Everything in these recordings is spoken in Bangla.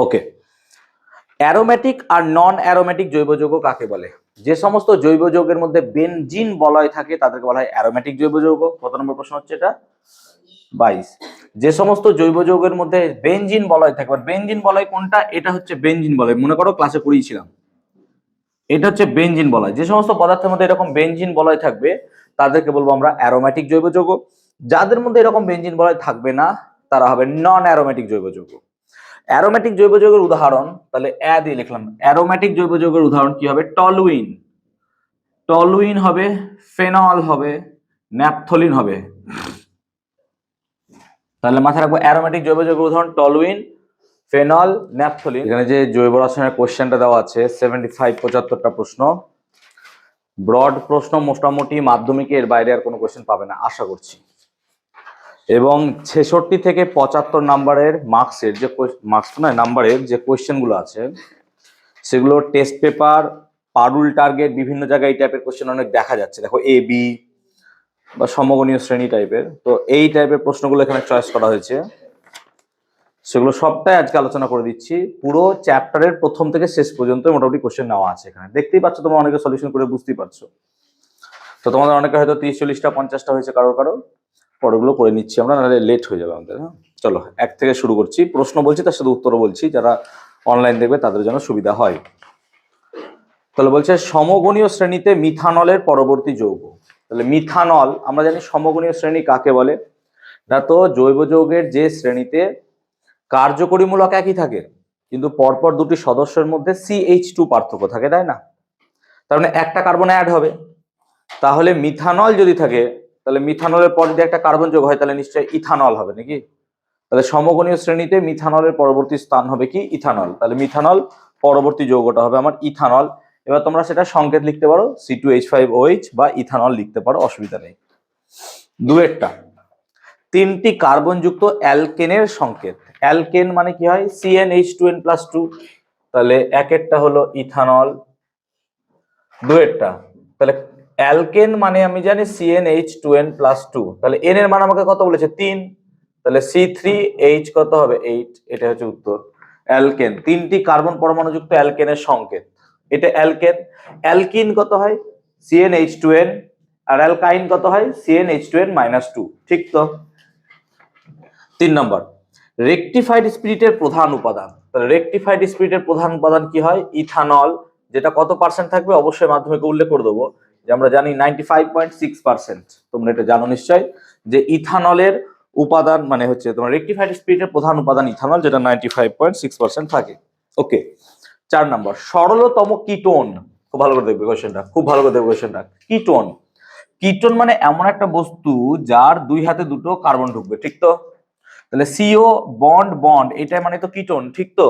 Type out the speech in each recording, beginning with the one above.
ওকে, অ্যারোমেটিক আর নন অ্যারোমেটিক জৈব যৌগ কাকে বলে? যে সমস্ত জৈব যৌগের মধ্যে বেনজিন বলয় থাকে তাদেরকে বলা হয় অ্যারোমেটিক জৈব যৌগ। কত নম্বর প্রশ্ন হচ্ছে এটা? 22। যে সমস্ত জৈব যৌগের মধ্যে বেনজিন বলয় থাকে, বেনজিন বলয় কোনটা? এটা হচ্ছে বেনজিন বলয়, মনে করো ক্লাসে পড়িয়েছিলাম, এটা হচ্ছে বেনজিন বলয়। যে সমস্ত পদার্থের মধ্যে এরকম বেনজিন বলয় থাকবে তাদেরকে বলবো আমরা অ্যারোমেটিক জৈব যৌগ। যাদের মধ্যে এরকম বেনজিন বলয় থাকবে না তারা হবে নন অ্যারোমেটিক জৈব যৌগ। অ্যারোমেটিক জৈব যৌগের উদাহরণ, তাহলে দিয়ে লিখলাম, অ্যারোমেটিক জৈব যৌগের উদাহরণ কি হবে? টলুইন, টলুইন হবে, ফেনল হবে, ন্যাপথলিন হবে। তাহলে মাথায় রাখবো অ্যারোমেটিক জৈব যৌগের উদাহরণ টলুইন, ফেনল, ন্যাপথলিন। এখানে যে জৈব রসায়নের কোশ্চেনটা দেওয়া আছে 75 75টা প্রশ্ন, ব্রড প্রশ্ন, মোটামুটি মাধ্যমিকের বাইরে আর কোনো কোশ্চেন পাবে না আশা করছি। এবং 66 থেকে 75 নাম্বারের মার্কসের যে নাম্বারের যে কোশ্চেনগুলো আছে সেগুলো টেস্ট পেপার, পারুল টার্গেট, বিভিন্ন জায়গায় এই টাইপের কোশ্চেন অনেক দেখা যাচ্ছে। দেখো এ বি বা সমগণীয় শ্রেণী টাইপের, তো এই টাইপের প্রশ্নগুলো এখানে চয়েস করা হয়েছে। সেগুলো সবটাই আজকে আলোচনা করে দিচ্ছি। পুরো চ্যাপ্টারের প্রথম থেকে শেষ পর্যন্ত মোটামুটি কোশ্চেন নেওয়া আছে এখানে, দেখতেই পাচ্ছ তোমরা, অনেকে সলিউশন করে বুঝতেই পারছো। তো তোমাদের অনেকে হয়তো 30 40টা 50টা হয়েছে, কারো পরগুলো করে নিচ্ছি আমরা, নাহলে লেট হয়ে যাবে আমাদের। চলো এক থেকে শুরু করছি, প্রশ্ন বলছি তার সাথে উত্তরও বলছি, যারা অনলাইন দেখবে তাদের জন্য সুবিধা হয়। তাহলে বলছে সমগণীয় শ্রেণীতে মিথানলের পরবর্তী যৌগ। তাহলে মিথানল আমরা জানি সমগণীয় শ্রেণী কাকে বলে, না তো জৈব যৌগের যে শ্রেণীতে কার্যকরীমূলক একই থাকে কিন্তু পরপর দুটি সদস্যের মধ্যে CH2 পার্থক্য থাকে, তাই না? তার মানে একটা কার্বন অ্যাড হবে। তাহলে মিথানল যদি থাকে তাহলে মিথানলের পর যদি একটা কার্বন যোগ হয় তাহলে নিশ্চয়ই ইথানল হবে নাকি? তাহলে সমগণীয় শ্রেণীতে মিথানলের পরবর্তী স্থান হবে কি? ইথানল। তাহলে মিথানল পরবর্তী যৌগটা হবে আমার ইথানল। এবার তোমরা সেটা সংকেত লিখতে পারো C2H5OH বা ইথানল লিখতে পারো, অসুবিধা নেই। দুয়েরটা, 3টি কার্বন যুক্ত অ্যালকেনের সংকেত। অ্যালকেন মানে কি হয়? CnH2n+2। তাহলে একেরটা হলো ইথানল। দুয়েরটা, তাহলে অ্যালকেন মানে আমি জানি CnH2n+2, তাহলে n এর মান আমাকে কত বলেছে? 3, তাহলে C3H কত হবে? 8। এটা হচ্ছে উত্তর। অ্যালকেন 3টি কার্বন পরমাণু যুক্ত অ্যালকেনের সংকেত, এটা অ্যালকেন। অ্যালকিন কত হয়? CnH2n, আর অ্যালকাইন কত হয়? CnH2n-2। ঠিক তো? 3 নম্বর, রেকটিফাইড স্পিরিটের প্রধান উপাদান। তাহলে রেকটিফাইড স্পিরিটের প্রধান উপাদান কি হয়? ইথানল। যেটা কত পার্সেন্ট থাকবে অবশ্যই মাধ্যমিকে উল্লেখ করে দেবো, যে আমরা জানি 95.6%। তোমরা এটা জানো নিশ্চয় যে ইথানলের উপাদান মানে হচ্ছে তোমার রেকটিফাইড স্পিরিটের প্রধান উপাদান ইথানল, যেটা 95.6% থাকে। ওকে। 4 নম্বর, সরলতম কিটোন। খুব ভালো করে দেখবে কোশ্চেনটা, খুব ভালো করে দেখবে কোশ্চেনটা। কিটোন, কিটোন মানে এমন একটা বস্তু যার দুই হাতে দুটো কার্বন ঢুকবে, ঠিক তো? তাহলে CO বন্ড বন্ড, এটা মানে তো কিটোন, ঠিক তো?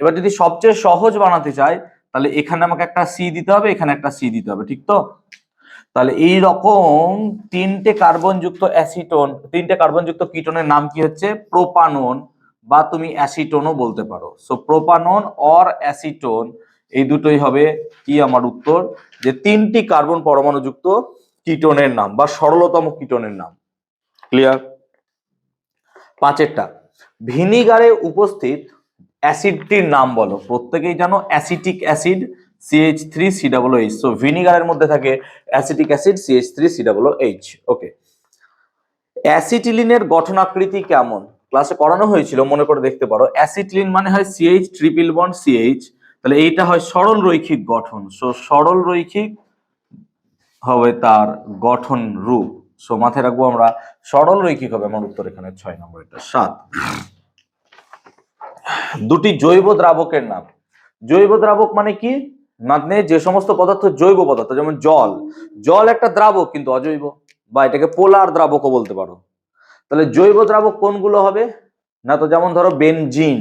এবার যদি সবচেয়ে সহজ বানাতে চাই তাহলে এখানে আমাকে একটা C দিতে হবে, এখানে একটা C দিতে হবে, ঠিক তো? তাহলে এই রকম 3টে কার্বন যুক্ত অ্যাসিটোন, 3টে কার্বন যুক্ত কিটোনের নাম কি হচ্ছে? প্রোপানন, বা তুমি অ্যাসিটোনও বলতে পারো। সো প্রোপানন অর অ্যাসিটোন, এই দুটোই হবে কি আমার উত্তর, যে 3টি কার্বন পরমাণু যুক্ত কিটোনের নাম বা সরলতম কিটোনের নাম। ক্লিয়ার? 5এরটা, ভিনিগারে উপস্থিত অ্যাসিডটির নাম বলো। প্রত্যেকেই জানো অ্যাসিটিক অ্যাসিড CH3COOH। সো ভিনিগারের মধ্যে থাকে অ্যাসিটিক অ্যাসিড CH3COOH। ওকে। অ্যাসিটিলিনের গঠনাকৃতি কেমন? ক্লাসে পড়ানো হয়েছিল, মনে করে দেখতে পারো। অ্যাসিটিলিন মানে হয় CH ট্রিপল বন্ড CH, তাহলে এইটা হয় সরল রৈখিক গঠন। সো সরল রৈখিক হবে তার গঠন রূপ। সো মাথায় রাখবো আমরা সরল রৈখিক হবে আমার উত্তর এখানে 6 নম্বর। এটা 7। দুটি জৈব দ্রাবকের নাম। জৈব দ্রাবক মানে কি? মানে যে সমস্ত পদার্থ জৈব পদার্থ, যেমন জল, জল একটা দ্রাবক কিন্তু অজৈব, বা এটাকে পোলার দ্রাবকও বলতে পারো। তাহলে জৈব দ্রাবক কোনগুলো হবে? না তো যেমন ধরো বেনজিন,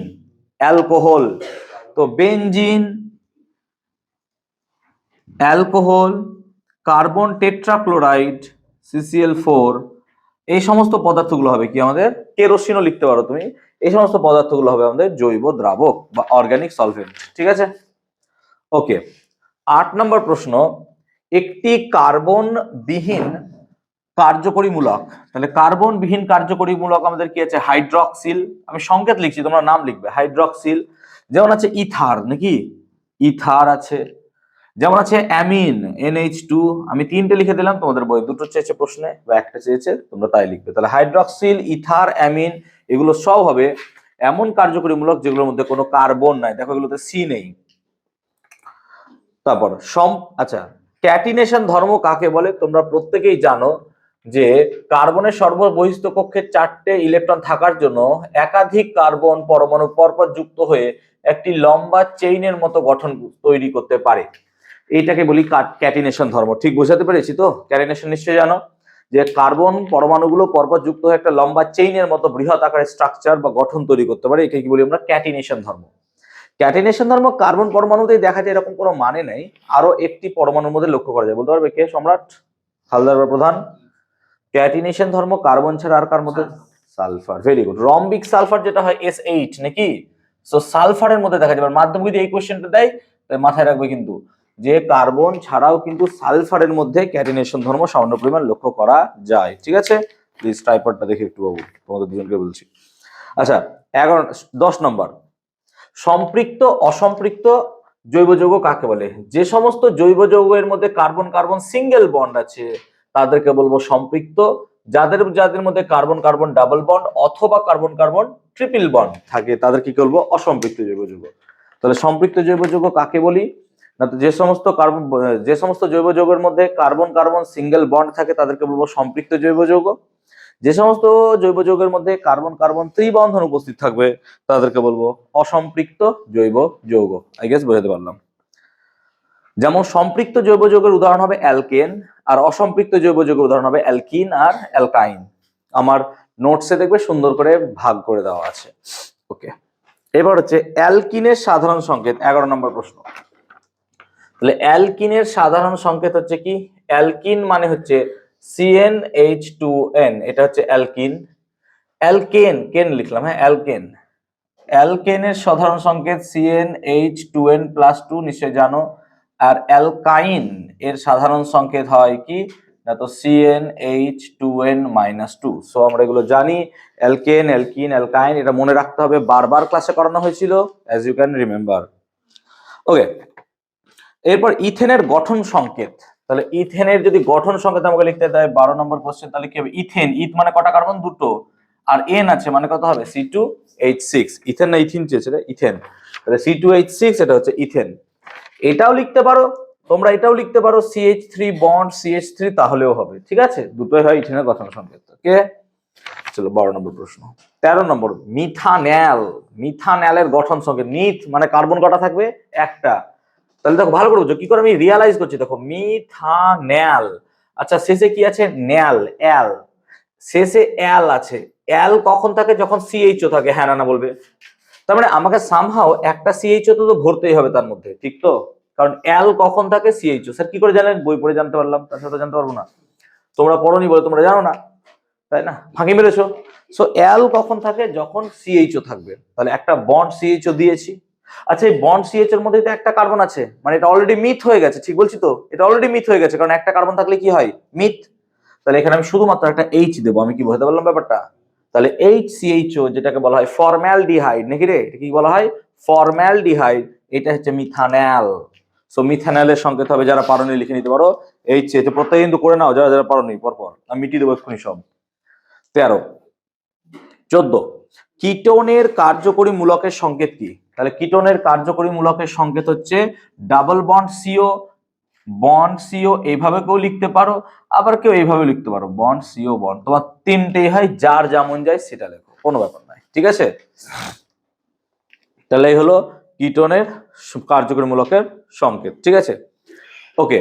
অ্যালকোহল, তো benzene, alcohol, carbon tetrachloride CCl4, এই সমস্ত পদার্থগুলো হবে কি আমাদের, কেরোসিনও লিখতে পারো তুমি, এই সমস্ত পদার্থগুলো হবে আমাদের জৈব দ্রাবক বা অর্গানিক সলভেন্ট। ঠিক আছে? ওকে। 8 নম্বর প্রশ্ন, একটি কার্বন বিহীন কার্যকরী মূলক, তাহলে কার্বন বিহীন কার্যকরী মূলক আমাদের কি আছে? হাইড্রক্সিল। আমি সংকেত লিখছি, তোমরা নাম লিখবে। হাইড্রক্সিল। যেমন আছে ইথার, নাকি ইথার আছে। যেমন আছে অ্যামিন, NH2। আমি তিনটে লিখে দিলাম, তোমাদের বই দুটো চেয়েছে প্রশ্নে বা একটা চেয়েছে, তোমরা তাই লিখবে। তাহলে হাইড্রক্সিল, ইথার, অ্যামিন এগুলো সব হবে এমন কার্যকরী মূলক যেগুলোর মধ্যে কোনো কার্বন নাই। দেখো এগুলোতে সি নেই। তারপর আচ্ছা, ক্যাটিনেশন ধর্ম কাকে বলে? তোমরা প্রত্যেকেই জানো যে কার্বনের সর্ববহিস্থ কক্ষে 4টে ইলেকট্রন থাকার জন্য একাধিক কার্বন পরমাণু পরপর যুক্ত হয়ে একটি লম্বা চেইনের মতো গঠন তৈরি করতে পারে। এইটাকে বলি ক্যাটিনেশন ধর্ম। ঠিক বোঝাতে পেরেছি তো? ক্যাটিনেশন নিশ্চয়ই জানো যে কার্বন পরমাণুগুলো পরপর যুক্ত হয়ে একটা লম্বা চেইনের মতো বৃহৎ আকারের স্ট্রাকচার বা গঠন তৈরি করতে পারে। একে কি বলি আমরা? ক্যাটিনেশন ধর্ম। ক্যাটিনেশন ধর্ম কার্বন পরমাণুতেই দেখা যায় এরকম কোনো মানে নেই, আরো একটি পরমাণুর মধ্যে লক্ষ্য করা যায়। বলতে পারবে কে? সম্রাট হালদার বা প্রধান? ক্যাটিনেশন ধর্ম কার্বন ছাড়া আর কার মধ্যে? Sulphur. Very good. Rhombic sulphur যেটা হয় SH, নাকি? সো সালফারের মধ্যে দেখা যাবে। মাধ্যমিক যদি এই কোশ্চেনটা দেয় তাই মাথায় রাখবে কিন্তু যে কার্বন ছাড়াও কিন্তু সালফারের মধ্যে ক্যাটিনেশন ধর্ম সামান্য পরিমাণ লক্ষ্য করা যায়। ঠিক আছে, প্লিজ ট্রাইপডটা দেখে একটু বাবু, তোমাদের দুজনকে বলছি। আচ্ছা, 10 নম্বর, সম্পৃক্ত অসম্পৃক্ত জৈব যৌগ কাকে বলে? যে সমস্ত জৈব যৌগের মধ্যে কার্বন কার্বন সিঙ্গেল বন্ড আছে তাদেরকে বলবো সম্পৃক্ত। যাদের যাদের মধ্যে কার্বন কার্বন ডাবল বন্ড অথবা কার্বন কার্বন ট্রিপল বন্ড থাকে তাদের কি বলবো? অসম্পৃক্ত জৈব যৌগ। তাহলে সম্পৃক্ত জৈব যৌগ কাকে বলি? না, তো যে সমস্ত জৈব যৌগের মধ্যে কার্বন কার্বন সিঙ্গেল বন্ড থাকে তাদেরকে বলবো সম্পৃক্ত জৈব যৌগ। যে সমস্ত জৈব যৌগের মধ্যে কার্বন কার্বন ত্রিবন্ধন উপস্থিত থাকবে তাদেরকে বলবো অসম্পৃক্ত জৈব যৌগ। আই গেস বোঝাতে পারলাম। যেমন সম্পৃক্ত জৈব যৌগের উদাহরণ হবে অ্যালকেন, আর অসম্পৃক্ত জৈব যৌগের উদাহরণ হবে অ্যালকিন আর অ্যালকাইন। আমার নোটসে দেখবে সুন্দর করে ভাগ করে দেওয়া আছে। ওকে, এবার হচ্ছে অ্যালকিনের সাধারণ সংকেত, 11 নম্বর প্রশ্ন। তাহলে অ্যালকিনের সাধারণ সংকেত হচ্ছে কি? অ্যালকিন মানে হচ্ছে CnH2n, এটা হচ্ছে অ্যালকিন। অ্যালকেন, কেন লিখলাম, হ্যাঁ অ্যালকেন। অ্যালকেনের সাধারণ সংকেত CnH2n+2, নিশ্চয় জানো। আর অ্যালকাইন এর সাধারণ সংকেত হয় কি না, তো CnH2n-2। সো আমরা এগুলো জানি, অ্যালকেন, অ্যালকিন, অ্যালকাইন, এটা মনে রাখতে হবে, বারবার ক্লাসে করানো হয়েছিল, অ্যাজ ইউ ক্যান রিমেম্বার। ওকে, এরপর ইথেনের গঠন সংকেত। তাহলে ইথেনের যদি গঠন সংকেত আমাকে লিখতে দেয় 12 নম্বর কোশ্চেন, তাহলে কি হবে? ইথেন, ইথ মানে কটা কার্বন? দুটো, আর এন আছে মানে কত হবে? C2H6। ইথেন না ইথিন চেয়েছে রে? ইথেন। তাহলে C2H6 এটা হচ্ছে ইথেন। এটাও লিখতে পারো তোমরা, এটাও লিখতে পারো CH3 বন্ড CH3, তাহলেও হবে। ঠিক আছে, দুটোই হয় ইথেনের গঠন সংকেত। ওকে, চলো 12 নম্বর প্রশ্ন। 13 নম্বর, মিথানল। মিথানলের গঠন সংকেত। মিথ মানে কার্বন কটা থাকবে? একটা। তাহলে দেখো ভালো করে বুঝো, কি করে আমি রিয়ালাইজ করছি। দেখো মিথানল, আচ্ছা শেষে কি আছে? ন্যাল, এল, শেষে এল আছে। এল কখন থাকে? যখন CHO থাকে। হ্যাঁ না বলবে। তার মানে আমাকে সামহাও একটা CHO তো ভরতেই হবে তার মধ্যে, ঠিক তো? কারণ এল কখন থাকে? CHO। স্যার কি করে জানেন? বই পড়ে জানতে পারলাম, তার সাথে জানতে পারবো না? তোমরা পড়োনি বলে তোমরা জানো না, তাই না? ফাঁকি মেরেছো। সো এল কখন থাকে? যখন CHO থাকবে। তাহলে একটা বন্ড CHO দিয়েছি। আচ্ছা, এই বন্ড CH এর মধ্যে তো একটা কার্বন আছে, মানে এটা অলরেডি মিথ হয়ে গেছে। ঠিক বলছি তো? এটা অলরেডি মিথ হয়ে গেছে, কারণ একটা কার্বন থাকলে কি হয়? মিথ। তাহলে এখানে আমি শুধুমাত্র একটা H দেবো। আমি কি বুঝতে পারলাম ব্যাপারটা? তাহলে HCHO যেটাকে বলা হয় ফর্মালডিহাইড, নাকি রে? এটা কি বলা হয়? ফর্মালডিহাইড। এটা হচ্ছে মিথানল। সো মিথানলের সংকেত হবে, যারা পারোনি লিখে নিতে পারো, HCH। প্রত্যেক কিন্তু করে নাও যারা যারা পারোনি, পরপর আমি মিটিয়ে দেবো এক্ষুনি সব। 13, 14, কিটোনের কার্যকরী মূলকের সংকেত কি? তাহলে কিটোনের কার্যকরী মূলকের সংকেত হচ্ছে double bond CO, bond CO। এইভাবে কেউ লিখতে পারো, আবার কেউ এইভাবে লিখতে পারো, বন্ড CO বন্ড। তোমার তিনটেই হয়, যার যেমন যায় সেটা লেখো, কোনো ব্যাপার নাই। ঠিক আছে, তাহলে এই হলো কিটোনের কার্যকরী মূলকের সংকেত। ঠিক আছে, ওকে।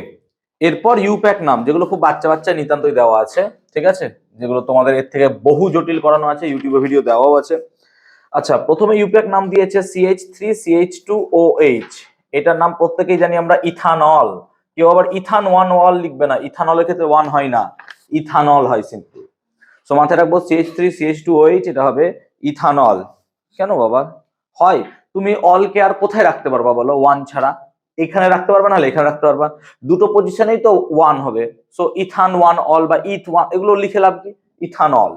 এরপর ইউপ্যাক নাম, যেগুলো খুব বাচ্চা বাচ্চা নিতান্তই দেওয়া আছে। ঠিক আছে, যেগুলো তোমাদের এর থেকে বহু জটিল করানো আছে, ইউটিউবে ভিডিও দেওয়াও আছে। আচ্ছা, প্রথমে ইউপ্যাক নাম দিয়েছে CH3CH2OH। এটার নাম প্রত্যেকেই জানি আমরা ইথানল। কেউ আবার ইথান 1 লিখবে না, ইথানলের ক্ষেত্রে 1 হয় না, ইথানল হয় সিম্পল। সো মাথায় রাখবো CH3CH2OH, এটা হবে ইথানল। কেন বাবা হয়? তুমি অলকে আর কোথায় রাখতে পারবা বলো 1 ছাড়া? এখানে রাখতে পারবা, নাহলে এখানে রাখতে পারবা, দুটো পজিশনেই তো 1 হবে। সো ইথান 1 অল বা ইথ 1 এগুলো লিখে লাভ কি, ইথানল।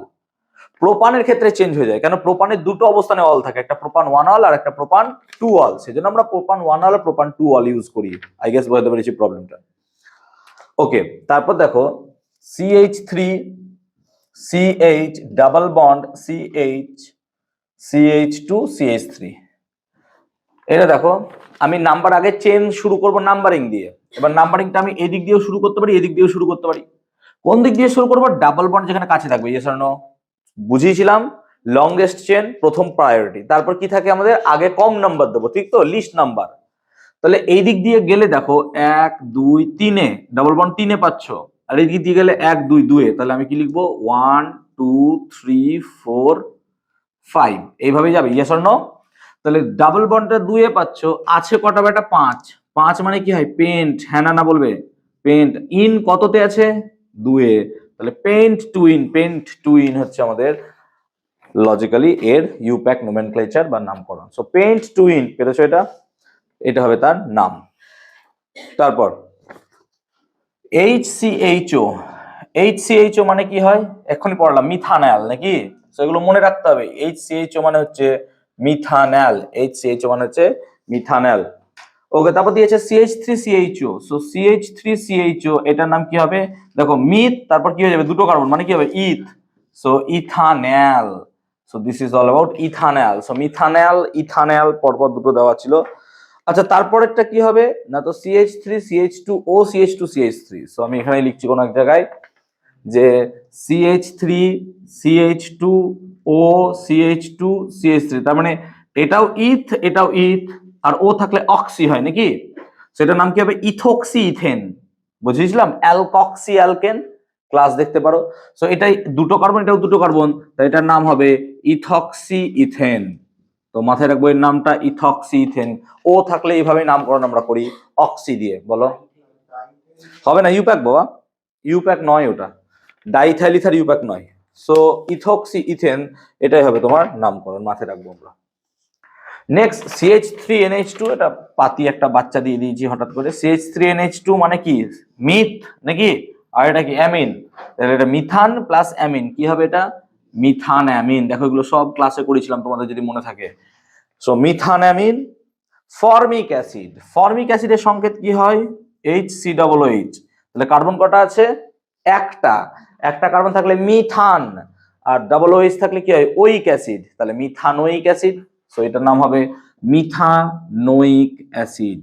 প্রোপানের ক্ষেত্রে চেঞ্জ হয়ে যায়, কেন প্রোপানের দুটো অবস্থানে অল থাকে, একটা প্রোপান 1 অল আর একটা প্রোপান 2 অল, সেজন্য আমরা প্রোপান 1 অল আর প্রোপান 2 অল ইউজ করি। আই গেস বুঝতে পেরেছি প্রবলেমটা। ওকে, তারপর দেখো CH3 CH double bond CH2 CH3, এটা দেখো আমি নাম্বার আগে চেন শুরু করব নাম্বারিং দিয়ে। এবার নাম্বারিংটা আমি এদিক দিয়েও শুরু করতে পারি, এদিক দিয়েও শুরু করতে পারি। কোন দিক দিয়ে শুরু করব, ডাবল বন্ড যেখানে কাছে থাকবে, ইয়েস অর নো, বুঝিয়েছিলাম লংগেস্ট চেন প্রথম প্রায়োরিটি, তারপর কি থাকে আমাদের আগে কম নাম্বার দেবো, ঠিক তো, লিস্ট নাম্বার। তাহলে এই দিক দিয়ে গেলে দেখো 1 2 3-এ ডাবল বন্ড 3-এ পাচ্ছ, আর এই দিক দিয়ে গেলে 1 2 2-এ, তাহলে আমি কি লিখবো 1 2 3 4 5, এইভাবে যাবে, ইয়েস অর নো। তাহলে ডাবল বন্ডটা 2-এ পাচ্ছ, আছে কটা বেটা 5, 5 মানে কি হয় পেন্ট, হ্যাঁ না বলবে, পেন্ট ইন কততে আছে 2-এ, তাহলে পেন্ট টু ইন হচ্ছে আমাদের লজিক্যালি এর ইউপ্যাক নোমেনক্লেচার বা নামকরণ। সো পেন্ট টু ইন, পেরেছো, এটা হবে তার নাম। তারপর HCHO মানে কি হয়, এখনই পড়লাম মিথানল নাকি, সেগুলো মনে রাখতে হবে। HCHO মানে হচ্ছে মিথানল, HCHO মানে হচ্ছে মিথানল। ওকে, তারপর দিয়েছে CH3CHO, সো CH3CHO এটার নাম কি হবে, দেখো মিথ, তারপর কি হয়ে যাবে দুটো কার্বন মানে কি হবে eth, so ethanol. So this is all about ethanol. So methanol ethanol পরপর দুটো দেওয়া ছিল। আচ্ছা, তারপরেরটা কি হবে না, তো CH3 CH2O CH2 CH3, so আমি এখানে লিখছি কোন এক জায়গায় যে CH3 CH2O CH2 CH3, তার মানে এটাও ইথ এটাও ইথ, আর ও থাকলে অক্সি হয় নাকি, সেটার নাম কি হবে ইথোক্সি ইথেন, বুঝেছিলাম, অ্যালকক্সি অ্যালকেন, ক্লাস দেখতে পারো। সো এটাই দুটো কার্বন, এটাও দুটো কার্বন, তাই এটার নাম হবে ইথক্সি ইথেন। তো মাথায় রাখবো এর নামটা ইথক্সি ইথেন। ও থাকলে এইভাবে নামকরণ আমরা করি অক্সি দিয়ে, বলো হবে না, ইউপ্যাক বাবা, ইউপ্যাক নয় ওটা, ডাইথাইল ইথার ইউপ্যাক নয়। সো ইথক্সি ইথেন এটাই হবে তোমার নামকরণ, মাথায় রাখবো আমরা। নেক্সট CH3NH2, এটা পাতি একটা বাচ্চা দিয়ে দিয়েছি হঠাৎ করে। CH3NH2 মানে কি মিথ নাকি, আর এটা কি অ্যামিন, তাহলে এটা মিথান প্লাস অ্যামিন, কি হবে এটা মিথান অ্যামিন। দেখো এগুলো সব ক্লাসে করেছিলাম তোমাদের যদি মনে থাকে। So methane amine. Formic acid, formic অ্যাসিডের সংকেত কি হয় HCOOH, তাহলে কার্বন কটা আছে একটা, একটা কার্বন থাকলে মিথান, আর ডাবল OH থাকলে কি হয় ওইক অ্যাসিড, তাহলে মিথানোইক অ্যাসিড। সো এটার নাম হবে মিথানোইক অ্যাসিড।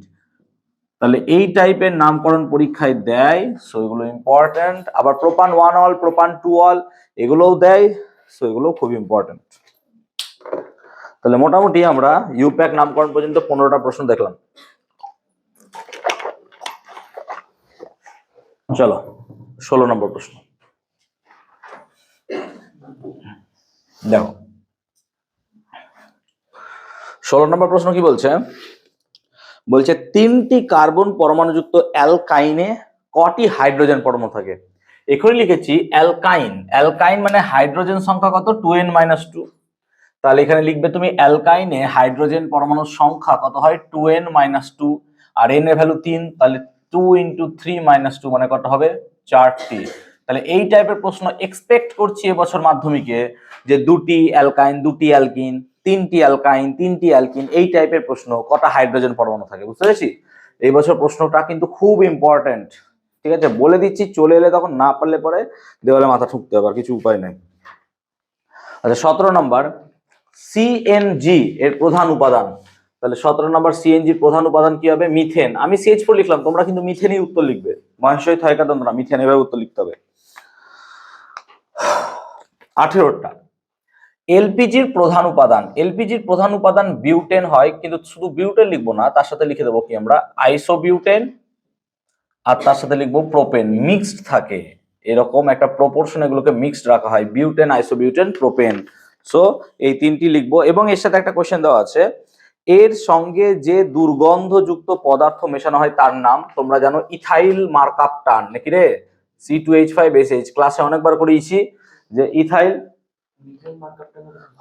তাহলে এই টাইপের নামকরণ পরীক্ষায় দেয়, সো এগুলো ইম্পর্টেন্ট। আবার প্রোপান 1 অল প্রোপান 2 অল এগুলোও দেয়, সো এগুলো খুব ইম্পর্টেন্ট। তাহলে মোটামুটি আমরা ইউপ্যাক নামকরণ পর্যন্ত 15টা প্রশ্ন দেখলাম। চলো 16 নম্বর প্রশ্ন দেখো। 16 নম্বর প্রশ্ন কি বলছে, বলছে 3টি কার্বন পরমাণুযুক্ত অ্যালকাইনে কটি হাইড্রোজেন পরমাণু থাকে। এখানে লিখেছি অ্যালকাইন, অ্যালকাইন মানে হাইড্রোজেন সংখ্যা কত 2n-2, তাহলে এখানে লিখবে তুমি অ্যালকাইনে হাইড্রোজেন পরমাণুর সংখ্যা কত হয় 2n-2, আর n এর ভ্যালু 3, তাহলে 2 × 3 - 2 মানে কত হবে 4টি। তাহলে এই টাইপের প্রশ্ন এক্সপেক্ট করছি এবছর মাধ্যমিকে, যে 2টি অ্যালকাইন 2টি অ্যালকিন 3টি অ্যালকাইন 3টি অ্যালকিন, এই টাইপের প্রশ্ন, কটা হাইড্রোজেন পরমাণু থাকে, বুঝতে পেরেছি। এই বছর প্রশ্নটা কিন্তু খুব ইম্পর্টেন্ট, ঠিক আছে, বলে দিচ্ছি, চলে এলে তখন না পারলে পরে দেওয়ালে মাথা ঠুকতে হবে, আর কিছু উপায় নাই। আচ্ছা 17 নম্বর সিএনজি এর প্রধান উপাদান, তাহলে 17 নম্বর সিএনজি প্রধান উপাদান কি হবে মিথেন। আমি CH4 লিখলাম, তোমরা কিন্তু মিথেনই উত্তর লিখবে, মহাশয় থয়কা তোমরা মিথেন এভাবে উত্তর লিখতে হবে। 18টা এলপিজির প্রধান উপাদান, এলপিজির প্রধান উপাদান বিউটেন হয়, কিন্তু শুধু বিউটেন লিখবো না, তার সাথে লিখে দেবো কি আমরা আইসোবিউটেন, আর তার সাথে লিখবো প্রোপেন, মিক্সড থাকে, এরকম একটা প্রপোর্শন এগুলোকে মিক্সড রাখা হয়, বিউটেন আইসোবিউটেন প্রোপেন। সো এই 3টি লিখবো, এবং এর সাথে একটা কোশ্চেন দেওয়া আছে, এর সঙ্গে যে দুর্গন্ধযুক্ত পদার্থ মেশানো হয় তার নাম, তোমরা জানো ইথাইল মার্কআপ টার্ন নাকি রে, C2H5SH, ক্লাসে অনেকবার করেছি যে ইথাইল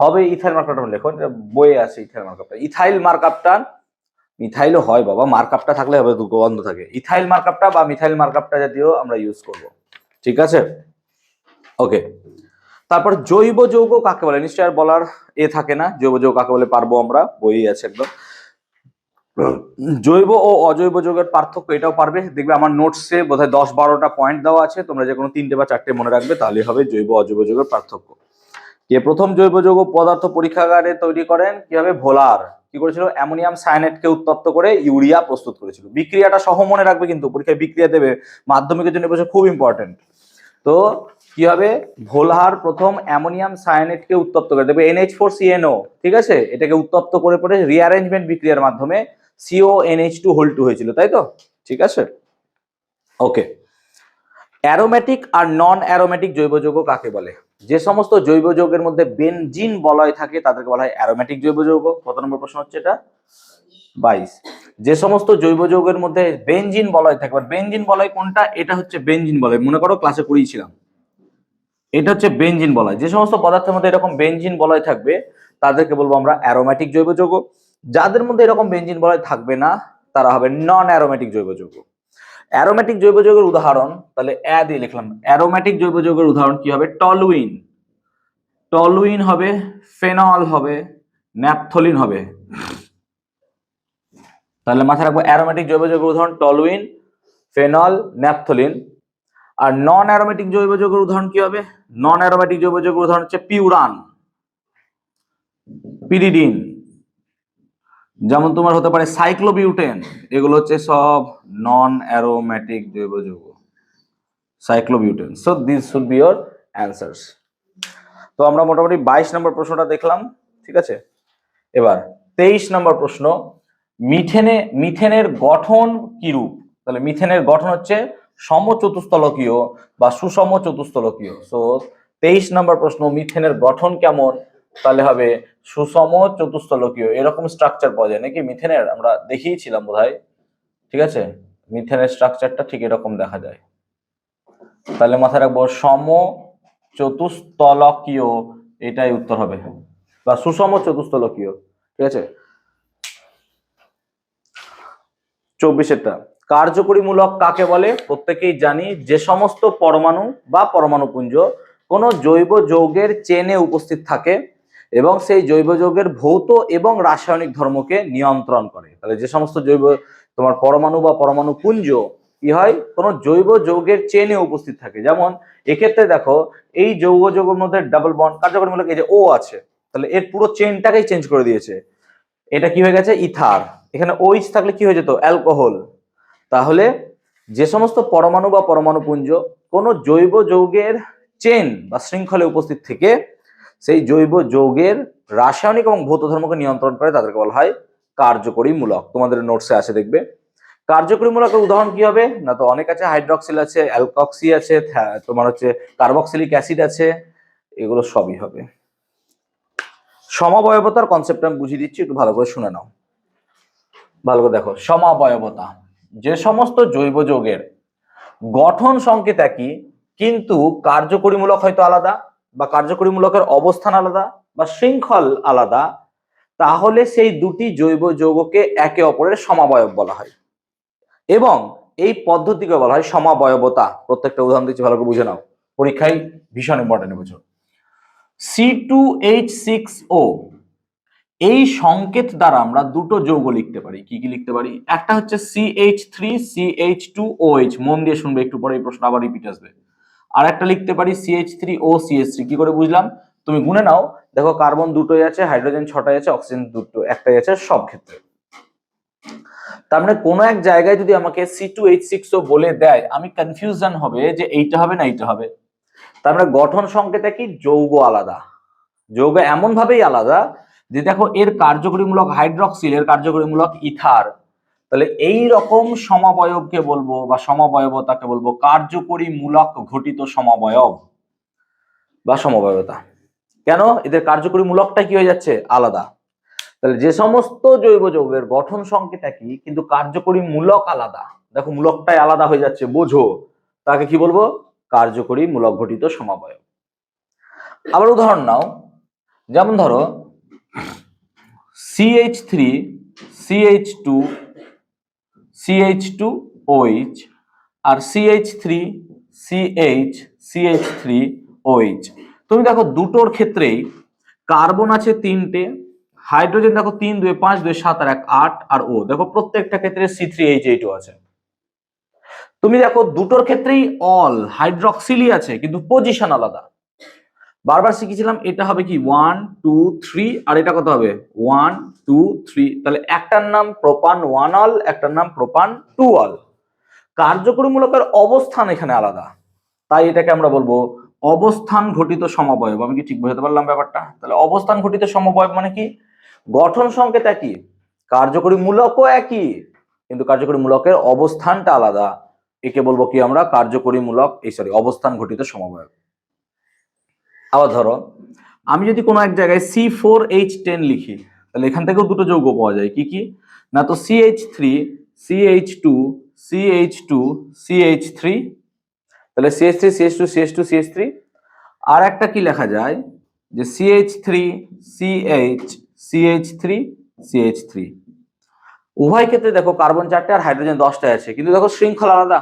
হবে, ইথাইল মার্কআপ টার্ন লেখো, বইয়ে আছে ethyl mercaptan, ethyl mercaptan মিথাইলও হয় বাবা, মার্কআপটা থাকলে হবে, দুটো বন্ধ থাকে, ইথাইল মার্কআপটা বা মিথাইল মার্কআপটা জাতীয় আমরা ইউজ করব, ঠিক আছে। ওকে, তারপর জৈব যৌগ কাকে বলে, নিশ্চয় আর বলার থাকে না, জৈব যৌগ কাকে বলে পারবো আমরা, বই আছে একদম। জৈব ও অজৈব যৌগের পার্থক্য এটাও পারবে, দেখবে আমার নোটসে বোধহয় 10-12টা পয়েন্ট দেওয়া আছে, তোমরা যে কোনো 3টে বা 4টে মনে রাখবে, তাহলে হবে জৈব অজৈব যৌগের পার্থক্য। কে প্রথম জৈব যৌগ পদার্থ পরীক্ষাগারে তৈরি করেন, কিভাবে, ভোলার। কি করেছিল, অ্যামোনিয়াম সায়ানাইডকে উত্তপ্ত করে ইউরিয়া প্রস্তুত করেছিল। বিক্রিয়াটা সহ মনে রাখবে, কিন্তু পরীক্ষায় বিক্রিয়া দেবে, মাধ্যমিকের জন্য বসে খুব ইম্পর্টেন্ট। তো কি হবে, ভোলার প্রথম অ্যামোনিয়াম সায়ানাইডকে উত্তপ্ত করে, দেখবে NH4CNO, ঠিক আছে, এটাকে উত্তপ্ত করে পরে রিঅ্যারেঞ্জমেন্ট বিক্রিয়ার মাধ্যমে CONH2 হয়েছিল, তাই তো, ঠিক আছে। ওকে, অ্যারোমেটিক আর নন অ্যারোমেটিক জৈব যৌগ কাকে বলে, যে সমস্ত জৈব যৌগের মধ্যে বেনজিন বলয় থাকে তাদেরকে বলা হয় অ্যারোমেটিক জৈব যৌগ। কত নম্বর প্রশ্ন হচ্ছে এটা, 22। যে সমস্ত জৈব যৌগের মধ্যে বেনজিন বলয় থাকে, বেনজিন বলয় কোনটা, এটা হচ্ছে বেনজিন বলয়, মনে করো ক্লাসে পড়িয়েছিলাম, এটা হচ্ছে বেনজিন বলয়। যে সমস্ত পদার্থের মধ্যে এরকম বেনজিন বলয় থাকবে তাদেরকে বলবো আমরা অ্যারোমেটিক জৈব যৌগ। যাদের মধ্যে এরকম বেনজিন বলয় থাকবে না তারা হবে নন অ্যারোমেটিক জৈব যৌগ। অ্যারোমেটিক জৈব যৌগের উদাহরণ, তাহলে দিয়ে লিখলাম, অ্যারোমেটিক জৈব যৌগের উদাহরণ কি হবে, টলুইন, টলুইন হবে, ফেনল হবে, ন্যাপথলিন হবে। তাহলে মাথায় রাখবো অ্যারোমেটিক জৈব যৌগের উদাহরণ টলুইন, ফেনল, ন্যাপথলিন। আর নন অ্যারোমেটিক জৈব যৌগের উদাহরণ কি হবে, নন অ্যারোমেটিক জৈব যৌগের উদাহরণ হচ্ছে পিউরান, পিরিডিন, যেমন তোমার হতে পারে সাইক্লোবিউটেন, এগুলো হচ্ছে সব নন অ্যারোমেটিক জৈব যৌগ, cyclobutane. So this should be your answers. তো আমরা মোটামুটি 22 নম্বর প্রশ্নটা দেখলাম, ঠিক আছে। এবার 23 নম্বর প্রশ্ন, মিথেনের গঠন কি রূপ, তাহলে মিথেনের গঠন হচ্ছে সমচতুস্তলকীয় বা সুষম চতুস্তলকীয়। সো 23 নম্বর প্রশ্ন, মিথেনের গঠন কেমন, তাহলে হবে সুষম চতুস্তলকীয়। এরকম স্ট্রাকচার পাওয়া যায় নাকি মিথেনের, আমরা দেখিয়েছিলাম বোধহয়, ঠিক আছে, মিথেনের স্ট্রাকচারটা ঠিক এরকম দেখা যায়। তাহলে মাথায় রাখবো সম চতুস্তলকীয়, এটাই উত্তর হবে, বা সুষম চতুস্তলকীয়, ঠিক আছে। 24-এরটা, কার্যকরীমূলক কাকে বলে, প্রত্যেকেই জানি, যে সমস্ত পরমাণু বা পরমাণুপুঞ্জ কোন জৈব যৌগের চেনে উপস্থিত থাকে এবং সেই জৈব যৌগের ভৌত এবং রাসায়নিক ধর্মকে নিয়ন্ত্রণ করে। তাহলে যে সমস্ত জৈব তোমার পরমাণু বা পরমাণুপুঞ্জ কি হয়, কোন জৈব যৌগের চেনে উপস্থিত থাকে, যেমন এক্ষেত্রে দেখো এই যৌগের মধ্যে ডাবল বন্ড, কার্যকরীমূলক এই যে ও আছে, তাহলে এর পুরো চেনটাকেই চেঞ্জ করে দিয়েছে, এটা কি হয়ে গেছে ইথার, এখানে ওইচ থাকলে কি হয়ে যেত অ্যালকোহল। তাহলে যে সমস্ত পরমাণু বা পরমাণুপুঞ্জ কোন জৈব যৌগের চেন বা শৃঙ্খলে উপস্থিত থেকে সেই জৈব যৌগের রাসায়নিক এবং ভৌত ধর্মকে নিয়ন্ত্রণ করে তাদেরকে বলা হয় কার্যকরীমূলক। তোমাদের নোটসে আছে দেখবে। কার্যকরীমূলকের উদাহরণ কি হবে না, তো অনেক আছে, হাইড্রক্সিল আছে, অ্যালকক্সি আছে, তোমার হচ্ছে কার্বক্সিলিক অ্যাসিড আছে, এগুলো সবই হবে। সমাবয়বতার কনসেপ্ট আমি বুঝিয়ে দিচ্ছি, একটু ভালো করে শুনে নাও, ভালো করে দেখো। সমাবয়বতা, যে সমস্ত জৈব যৌগের গঠন সংকেত একই কিন্তু কার্যকরীমূলক হয়তো আলাদা, বা কার্যকরীমূলকের অবস্থান আলাদা, বা শৃঙ্খল আলাদা, তাহলে সেই দুটি জৈব যৌগকে একে অপরের সমাবয়ব বলা হয়, এবং এই পদ্ধতিকে বলা হয় সমাবয়বতা। প্রত্যেকটা উদাহরণ দিচ্ছি, ভালো করে বুঝে নাও, পরীক্ষায় ভীষণ ইম্পর্টেন্ট, বুঝো। C2H6O, এই সংকেত দ্বারা আমরা দুটো যৌগ লিখতে পারি, কি কি লিখতে পারি, একটা হচ্ছে CH3CH2OH, মন দিয়ে শুনবে একটু পরে, এই প্রশ্ন আবার রিপিট আসবে। আর একটা লিখতে পারি CH3OCH3। কি করে বুঝলাম, তুমি গুনে নাও, দেখো কার্বন দুটোই আছে, হাইড্রোজেন 6টাই আছে, অক্সিজেন দুটো একটাই আছে সব ক্ষেত্রে। তার মানে কোনো এক জায়গায় যদি আমাকে C2H6O বলে দেয়, আমি কনফিউশন হবে যে এইটা হবে না এইটা হবে। তার মানে গঠন সংকেত কি, যৌগ আলাদা, যৌগ এমন ভাবেই আলাদা যে দেখো এর কার্যকরীমূলক হাইড্রক্সিল, এর কার্যকরীমূলক ইথার। তাহলে এই রকম সমাবয়বকে বলবো বা সমাবয়বতাকে বলবো কার্যকরীমূলক ঘটিত সমাবয়ব বা সমবয়বতা। কেন, এদের কার্যকরীমূলকটা কি হয়ে যাচ্ছে আলাদা। তাহলে যে সমস্ত জৈব যৌগের গঠন সংকেত একই কিন্তু কার্যকরীমূলক আলাদা, দেখো মূলকটাই আলাদা হয়ে যাচ্ছে, বোঝো, তাকে কি বলবো, কার্যকরীমূলক ঘটিত সমাবয়ব। আবার উদাহরণ নাও, যেমন ধরো CH3 CH2 CH2OH আর CH3 তুমি দেখো দুটোর ক্ষেত্রেই কার্বন আছে 3টে, হাইড্রোজেন দেখো 3 2 5 2 7 আর 1 8 আর ও দেখো প্রত্যেকটা ক্ষেত্রে C3H8 আছে। তুমি দেখো দুটোর ক্ষেত্রেই অল হাইড্রক্সিলই আছে কিন্তু পজিশন আলাদা। বারবার শিখেছিলাম এটা হবে কি 1 2 3 আর এটা কত হবে 1 2 3। তাহলে একটার নাম প্রোপান 1 অল, একটার নাম প্রোপান 2 অল। কার্যকরী মূলকের অবস্থান এখানে আলাদা, তাই এটাকে আমরা বলবো অবস্থান ঘটিত সমবয়ব। আমি কি ঠিক বোঝাতে পারলাম ব্যাপারটা? তাহলে অবস্থান ঘটিত সমবয়ব মানে কি, গঠন সংকেত একই, কার্যকরী মূলকও একই, কিন্তু কার্যকরী মূলকের অবস্থানটা আলাদা। একে বলবো কি আমরা কার্যকরী মূলক অবস্থান ঘটিত সমবয়ব। আবার ধরো আমি যদি কোনো এক জায়গায় C4H10 লিখি, তাহলে এখান থেকেও দুটো যৌগ পাওয়া যায়। কি কি না, তো CH3 CH2 CH2 CH3, তাহলে CH3 CH2 CH2 CH3। আর একটা কি লেখা যায় যে CH3 CH CH3 CH3। উভয় ক্ষেত্রে দেখো কার্বন 4টে আর হাইড্রোজেন 10টা আছে, কিন্তু দেখো শৃঙ্খলা আলাদা।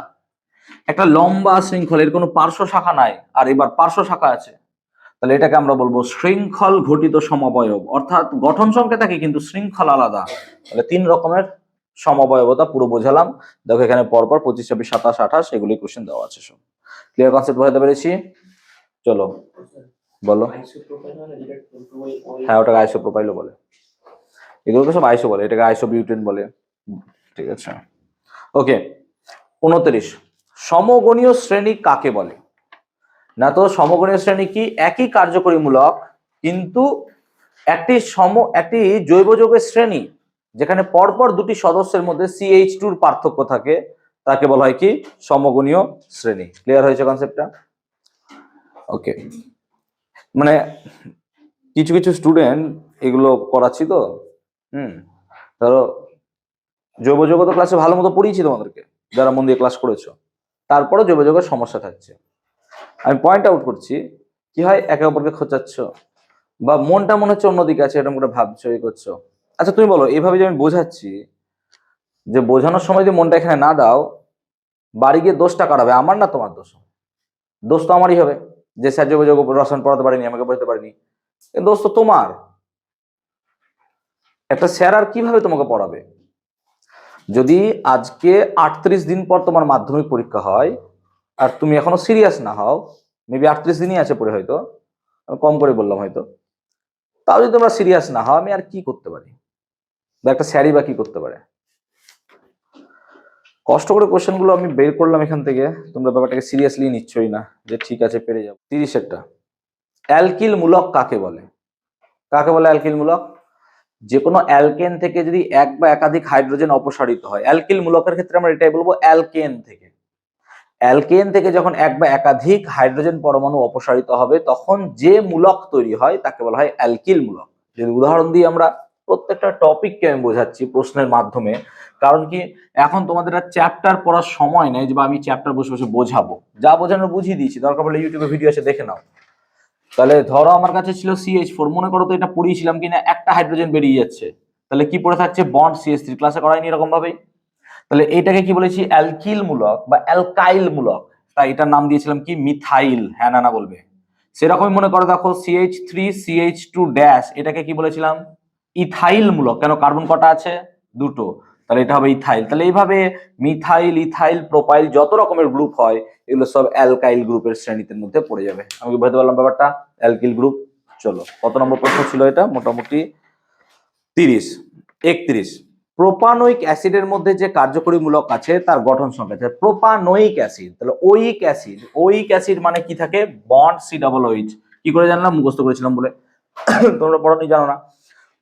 একটা লম্বা শৃঙ্খল, এর কোনো পার্শ্ব শাখা নাই, আর এবার পার্শ্ব শাখা আছে। তাহলে এটাকে আমরা বলবো শৃঙ্খল ঘটিত সমবয়ব, অর্থাৎ গঠন সংকেত একই কিন্তু শৃঙ্খল আলাদা। তাহলে 3 রকমের সমবয়বতা পুরো বোঝালাম। দেখো এখানে পরপর 25 26 27 28 এগুলি কোশ্চেন দেওয়া আছে। সব ক্লিয়ার কনসেপ্ট বোঝাতে পেরেছি? চলো বলো। হ্যাঁ, ওটাকে আইসোপ্রোপাইলও বলে, এগুলোকে সব আইসো বলে, এটাকে আইসোবিউটেন বলে। ঠিক আছে, ওকে। 29 সমগণীয় শ্রেণী কাকে বলে? না, তো সমগণীয় শ্রেণী কি, একই কার্যকরী মূলক কিন্তু একটি জৈব যৌগের শ্রেণী যেখানে পরপর দুটি সদস্যের মধ্যে CH2 পার্থক্য থাকে, তাকে বলা হয় কি সমগণীয় শ্রেণী। ক্লিয়ার হয়েছে কনসেপ্টটা? ওকে, মানে কিছু কিছু স্টুডেন্ট এগুলো করাচ্ছি তো, ধরো জৈব যৌগ তো ক্লাসে ভালো মতো পড়িয়েছি তোমাদেরকে, যারা মন দিয়ে ক্লাস করেছো, তারপরে জৈব যৌগের সমস্যা থাকছে। আমি পয়েন্ট আউট করছি, কি হয় একে অপরকে খোঁচাচ্ছ বা মনটা মনে হচ্ছে অন্যদিকে আছে, এরকম করে ভাবছো, এই করছো। আচ্ছা তুমি বলো, এইভাবে যে আমি বোঝাচ্ছি, যে বোঝানোর সময় যদি মনটা এখানে না দাও, বাড়ি গিয়ে দোষটা কার হবে? আমার না তোমার দোষ? দোষ তো আমারই হবে, যে স্যার জৈব যৌগ রসায়ন পড়াতে পারিনি, আমাকে বোঝাতে পারিনি। দোষ তো তোমার। একটা স্যার আর কিভাবে তোমাকে পড়াবে? যদি আজকে 38 দিন পর তোমার মাধ্যমিক পরীক্ষা হয় আর তুমি এখনো সিরিয়াস না হও, মেবি 38 দিনই আছে পরে, হয়তো আমি কম করে বললাম হয়তো, তাও যদি তোমরা সিরিয়াস না হও, আমি আর কি করতে পারি বা একটা স্যারই বা কি করতে পারে? কষ্ট করে কোশ্চেনগুলো আমি বের করলাম এখান থেকে, তোমরা ব্যাপারটাকে সিরিয়াসলি নিচ্ছই না যে ঠিক আছে পেরে যাবো। 30 অ্যালকিল মূলক কাকে বলে? কাকে বলে অ্যালকিল মূলক? যে কোনো অ্যালকেন থেকে যদি এক বা একাধিক হাইড্রোজেন অপসারিত হয়, অ্যালকিল মূলকের ক্ষেত্রে আমরা এটাই বলবো অ্যালকেন থেকে। অ্যালকেন থেকে যখন এক বা একাধিক হাইড্রোজেন পরমাণু অপসারিত হবে, তখন যে মূলক তৈরি হয় তাকে বলা হয় অ্যালকিল মূলক। যদি উদাহরণ দিয়ে আমরা প্রত্যেকটা টপিককে আমি বোঝাচ্ছি প্রশ্নের মাধ্যমে, কারণ কি এখন তোমাদের আর চ্যাপ্টার পড়ার সময় নেই যে আমি চ্যাপ্টার বসে বসে বোঝাবো, যা বোঝানোর বুঝিয়ে দিয়েছি, দরকার পড়লে ইউটিউবে ভিডিও এসে দেখে নাও। তাহলে ধরো আমার কাছে ছিল CH4, মনে করো তো এটা পড়িয়েছিলাম কিনা, একটা হাইড্রোজেন বেরিয়ে যাচ্ছে, তাহলে কি পড়ে থাকছে বন্ড CH3, ক্লাসে করাইনি এরকম ভাবেই। তাহলে এটাকে কি বলেছি অ্যালকিল মূলক বা অ্যালকাইল মূলক, তাই এটার নাম দিয়েছিলাম কি মিথাইল। হ্যাঁ না বলবে? সেরকমই মনে করো দেখো CH3 CH2 ড্যাশ, এটাকে কি বলেছিলাম ইথাইল মূলক। কেন? কার্বন কটা আছে? দুটো, তাহলে এটা হবে ইথাইল। তাহলে এইভাবে মিথাইল ইথাইল প্রোপাইল যত রকমের গ্রুপ হয় এগুলো সব অ্যালকাইল গ্রুপের শ্রেণীতে মধ্যে পড়ে যাবে। আমি কি বুঝতে পারলাম ব্যাপারটা? Alkyl group. চলো কত নম্বর প্রশ্ন ছিল এটা? মোটামুটি 30। 31 প্রোপানোইক অ্যাসিডের মধ্যে যে কার্যকরী মূলক আছে তার গঠন সংখ্যা আছে প্রোপানোইক অ্যাসিড। তাহলে ওইক অ্যাসিড, ওইক অ্যাসিড মানে কি থাকে বন্ড COOH। কি করে জানলাম? মুখস্থ করেছিলাম বলে। তোমরা পড়ানি জানো না।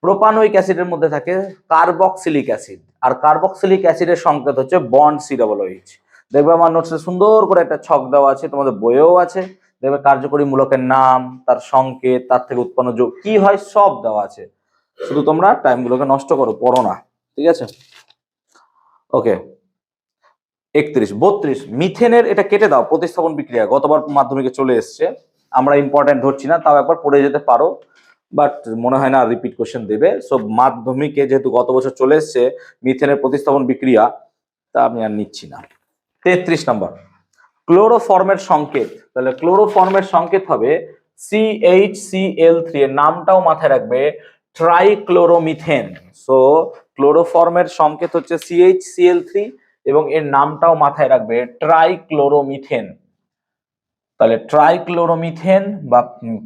প্রোপানোইক অ্যাসিডের মধ্যে থাকে কার্বক্সিলিক অ্যাসিড, আর কার্বক্সিলিক অ্যাসিডের সংকেত হচ্ছে বন্ড COOH। দেখবে আমার নোটসে সুন্দর করে একটা ছক দেওয়া আছে, তোমাদের বইয়েও আছে, দেখবে কার্যকরী মূলকের নাম, তার সংকেত, তার থেকে উৎপন্ন যোগ কি হয় সব দেওয়া আছে। শুধু তোমরা টাইমগুলোকে নষ্ট করো, পড়ো না, ঠিক আছে? ওকে। 32 মিথেনের, এটা কেটে দাও, প্রতিস্থাপন বিক্রিয়া গতবার মাধ্যমিকে চলে এসছে, আমরা ইম্পর্টেন্ট ধরছি না, তাও একবার পড়ে যেতে পারো। বাট মনে হয় না রিপিট কোশ্চেন দেবে। সো মাধ্যমিকে যেহেতু গত বছর চলে এসছে মিথেনের প্রতিস্থাপন বিক্রিয়া, তা আমি আর নিচ্ছি না। 33 নম্বর, ক্লোরোফর্মের সংকেত। তাহলে ক্লোরোফর্মের সংকেত হবে CHCl3, এর নামটাও মাথায় রাখবে, ট্রাইক্লোরোমিথেন। সো ক্লোরোফর্মের সংকেত হচ্ছে CHCl3 এবং এর নামটাও মাথায় রাখবে, ট্রাইক্লোরোমিথেন। তাহলে ট্রাইক্লোরোমিথেন বা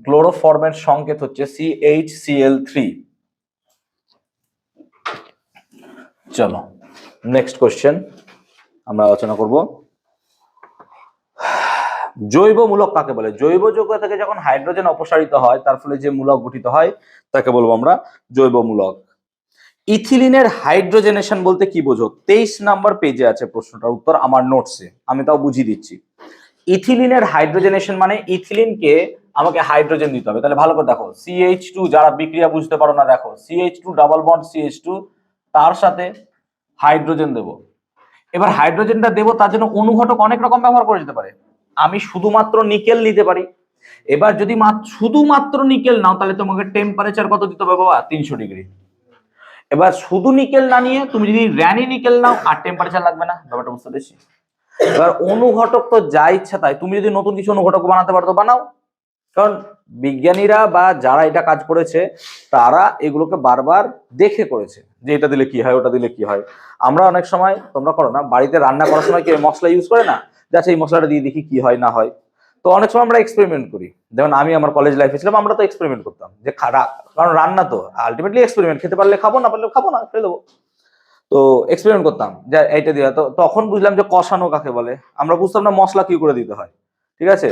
ক্লোরোফর্মের সংকেত হচ্ছে CHCl3। চলো নেক্সট কোশ্চেন আমরা আলোচনা করব। জৈব মূলক কাকে বলে? জৈব যৌগ থেকে যখন হাইড্রোজেন অপসারিত হয় তার ফলে যে মূলক গঠিত হয় তাকে বলবো আমরা জৈব মূলক। ইথিলিনের হাইড্রোজেনেশন বলতে কি বোঝো? 23 নম্বর পেজে আছে প্রশ্নটার উত্তর আমার নোটসে, আমি তাও বুঝিয়ে দিচ্ছি। ইথিলিনের হাইড্রোজেনেশন মানে ইথিলিনকে আমাকে হাইড্রোজেন দিতে হবে। তাহলে ভালো করে দেখো, CH2, যারা বিক্রিয়া বুঝতে পারো না দেখো, CH2 ডাবল বন্ড CH2, তার সাথে হাইড্রোজেন দেব। এবার হাইড্রোজেনটা দেবো, তার জন্য অনুঘটক অনেক রকম ব্যবহার করা যেতে পারে। আমি শুধুমাত্র নিকেল নিতে পারি। এবার যদি শুধুমাত্র নিকেল নাও তাহলে তোমাকে টেম্পারেচার কত দিতে হবে বাবা? 300 ডিগ্রি। এবার শুধু নিকেল না নিয়ে তুমি যদি র্যানি নিকেল নাও আর টেম্পারেচার লাগবে না, ব্যাপারটা বুঝতে পেরেছি? এবার অনুঘটক তো যা ইচ্ছা তাই, তুমি যদি নতুন কিছু অনুঘটক বানাতে পারো তো বানাও, কারণ বিজ্ঞানীরা বা যারা এটা কাজ করেছে তারা এগুলোকে বারবার দেখে করেছে যে এটা দিলে কি হয়, ওটা দিলে কি হয়। আমরা অনেক সময়, তোমরা করো না, বাড়িতে রান্না করার সময় কি মশলা ইউজ করে না, যাচ্ছে এই মশলাটা দিয়ে দেখি কি হয় না হয়। তো অনেক সময় আমরা এক্সপেরিমেন্ট করি, যেমন আমি আমার কলেজ লাইফে ছিলাম, আমরা তো এক্সপেরিমেন্ট করতাম যে কারণ রান্না তো আলটিমেটলি এক্সপেরিমেন্ট, খেতে পারলে খাবো, না পারলে খাবো না, ফেলে দেবো। তো এক্সপেরিমেন্ট করতাম যে এইটা দিয়ে, তো তখন বুঝলাম যে কষানো কাকে বলে। আমরা বুঝতাম না মশলা কি করে দিতে হয়, ঠিক আছে?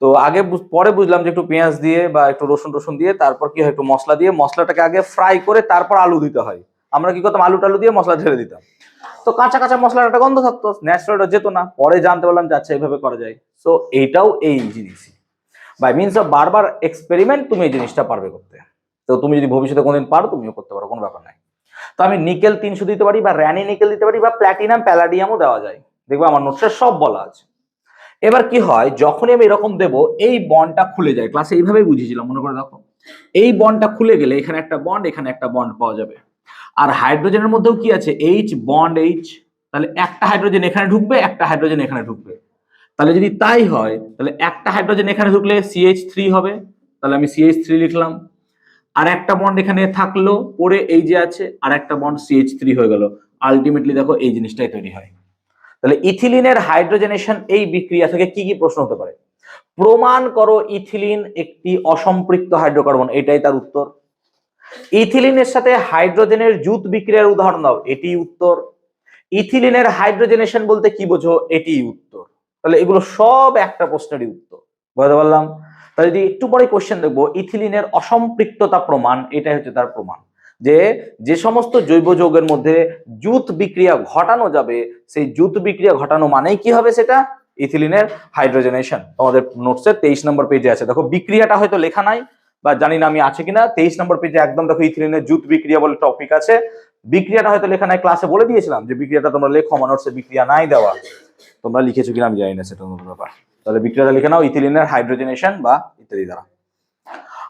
তো আগে পরে বুঝলাম যে একটু পেঁয়াজ দিয়ে বা একটু রসুন দিয়ে তারপর কি হয়, একটু মশলা দিয়ে মশলাটাকে আগে ফ্রাই করে তারপর আলু দিতে হয়। আমরা কি করতাম, আলু টালু দিয়ে মশলা ঢেলে দিতাম, তো কাঁচা কাঁচা মশলার একটা গন্ধ থাকতো, ন্যাচারালটা যেত না। পরে জানতে পারলাম যে আচ্ছা এইভাবে করা যায়। সো এইটাও এই জিনিসই, বাই মিনস অফ বারবার এক্সপেরিমেন্ট তুমি এই জিনিসটা পারবে করতে। তো তুমি যদি ভবিষ্যতে কোনোদিন পারো তুমিও করতে পারো, কোনো ব্যাপার নাই। তো আমি নিকেল 300 দিতে পারি, বা র্যানি নিকেল দিতে পারি, বা প্ল্যাটিনাম প্যালাডিয়ামও দেওয়া যায়, দেখবো আমার নোটসে সব বলা আছে। এবার কি হয়, যখনই আমি এরকম দেব এই বন্ডটা খুলে যায়, ক্লাসে এইভাবেই বুঝিয়েছিলাম, মনে করে দেখো, এই বন্ডটা খুলে গেলে এখানে একটা বন্ড, এখানে একটা বন্ড পাওয়া যাবে। আর হাইড্রোজেনের মধ্যেও কি আছে, H বন্ড H, তাহলে একটা হাইড্রোজেন এখানে ঢুকবে, একটা হাইড্রোজেন এখানে ঢুকবে। তাহলে যদি তাই হয় তাহলে একটা হাইড্রোজেন এখানে ঢুকলে CH3 হবে, তাহলে আমি CH3 লিখলাম। আর একটা বন্ড এখানে থাকলো পরে এই যে আছে, আর একটা বন্ড CH3 হয়ে গেল। আলটিমেটলি দেখো এই জিনিসটাই তৈরি হয়। তাহলে ইথিলিনের হাইড্রোজেনেশন এই বিক্রিয়া থেকে কি কি প্রশ্ন হতে পারে? প্রমাণ করো ইথিলিন একটি অসম্পৃক্ত হাইড্রোকার্বন, এটাই তার উত্তর। ইথিলিনের সাথে হাইড্রোজেনের জুট বিক্রিয়ার উদাহরণ দাও, এটি উত্তর। ইথিলিনের হাইড্রোজেনেশন বলতে কি বোঝো, এটি উত্তর। তাহলে এগুলো সব একটা প্রশ্নেরই উত্তর, বুঝতে পারলাম? তাহলে যদি একটু পরে কোশ্চেন দেখবো, ইথিলিনের অসম্পৃক্ততা প্রমাণ, এটাই হচ্ছে তার প্রমাণ, যে যে সমস্ত জৈব যৌগের মধ্যে জুট বিক্রিয়া ঘটানো যাবে সেই জুট বিক্রিয়া ঘটানো মানেই কি হবে, সেটা ইথিলিনের হাইড্রোজেনেশন। তোমাদের নোটসে 23 নম্বর পেজে আছে, দেখো বিক্রিয়াটা হয়তো লেখা নাই বা জানি না আমি আছে কিনা, 23 নম্বর পেজে একদম দেখো ইথিলিনের জুট বিক্রিয়া বলে টপিক আছে। বিক্রিয়াটা হয়তো লেখা নাই, ক্লাসে বলে দিয়েছিলাম যে বিক্রিয়াটা তোমরা লেখো, আমার নোটসে বিক্রিয়া নাই দেওয়া, তোমরা লিখেছো কিনা আমি জানি না, সেটা অন্য ব্যাপার। তাহলে বিক্রিয়াটা লিখে নাও ইথিলিনের হাইড্রোজেনেশন বা ইত্যাদি দ্বারা।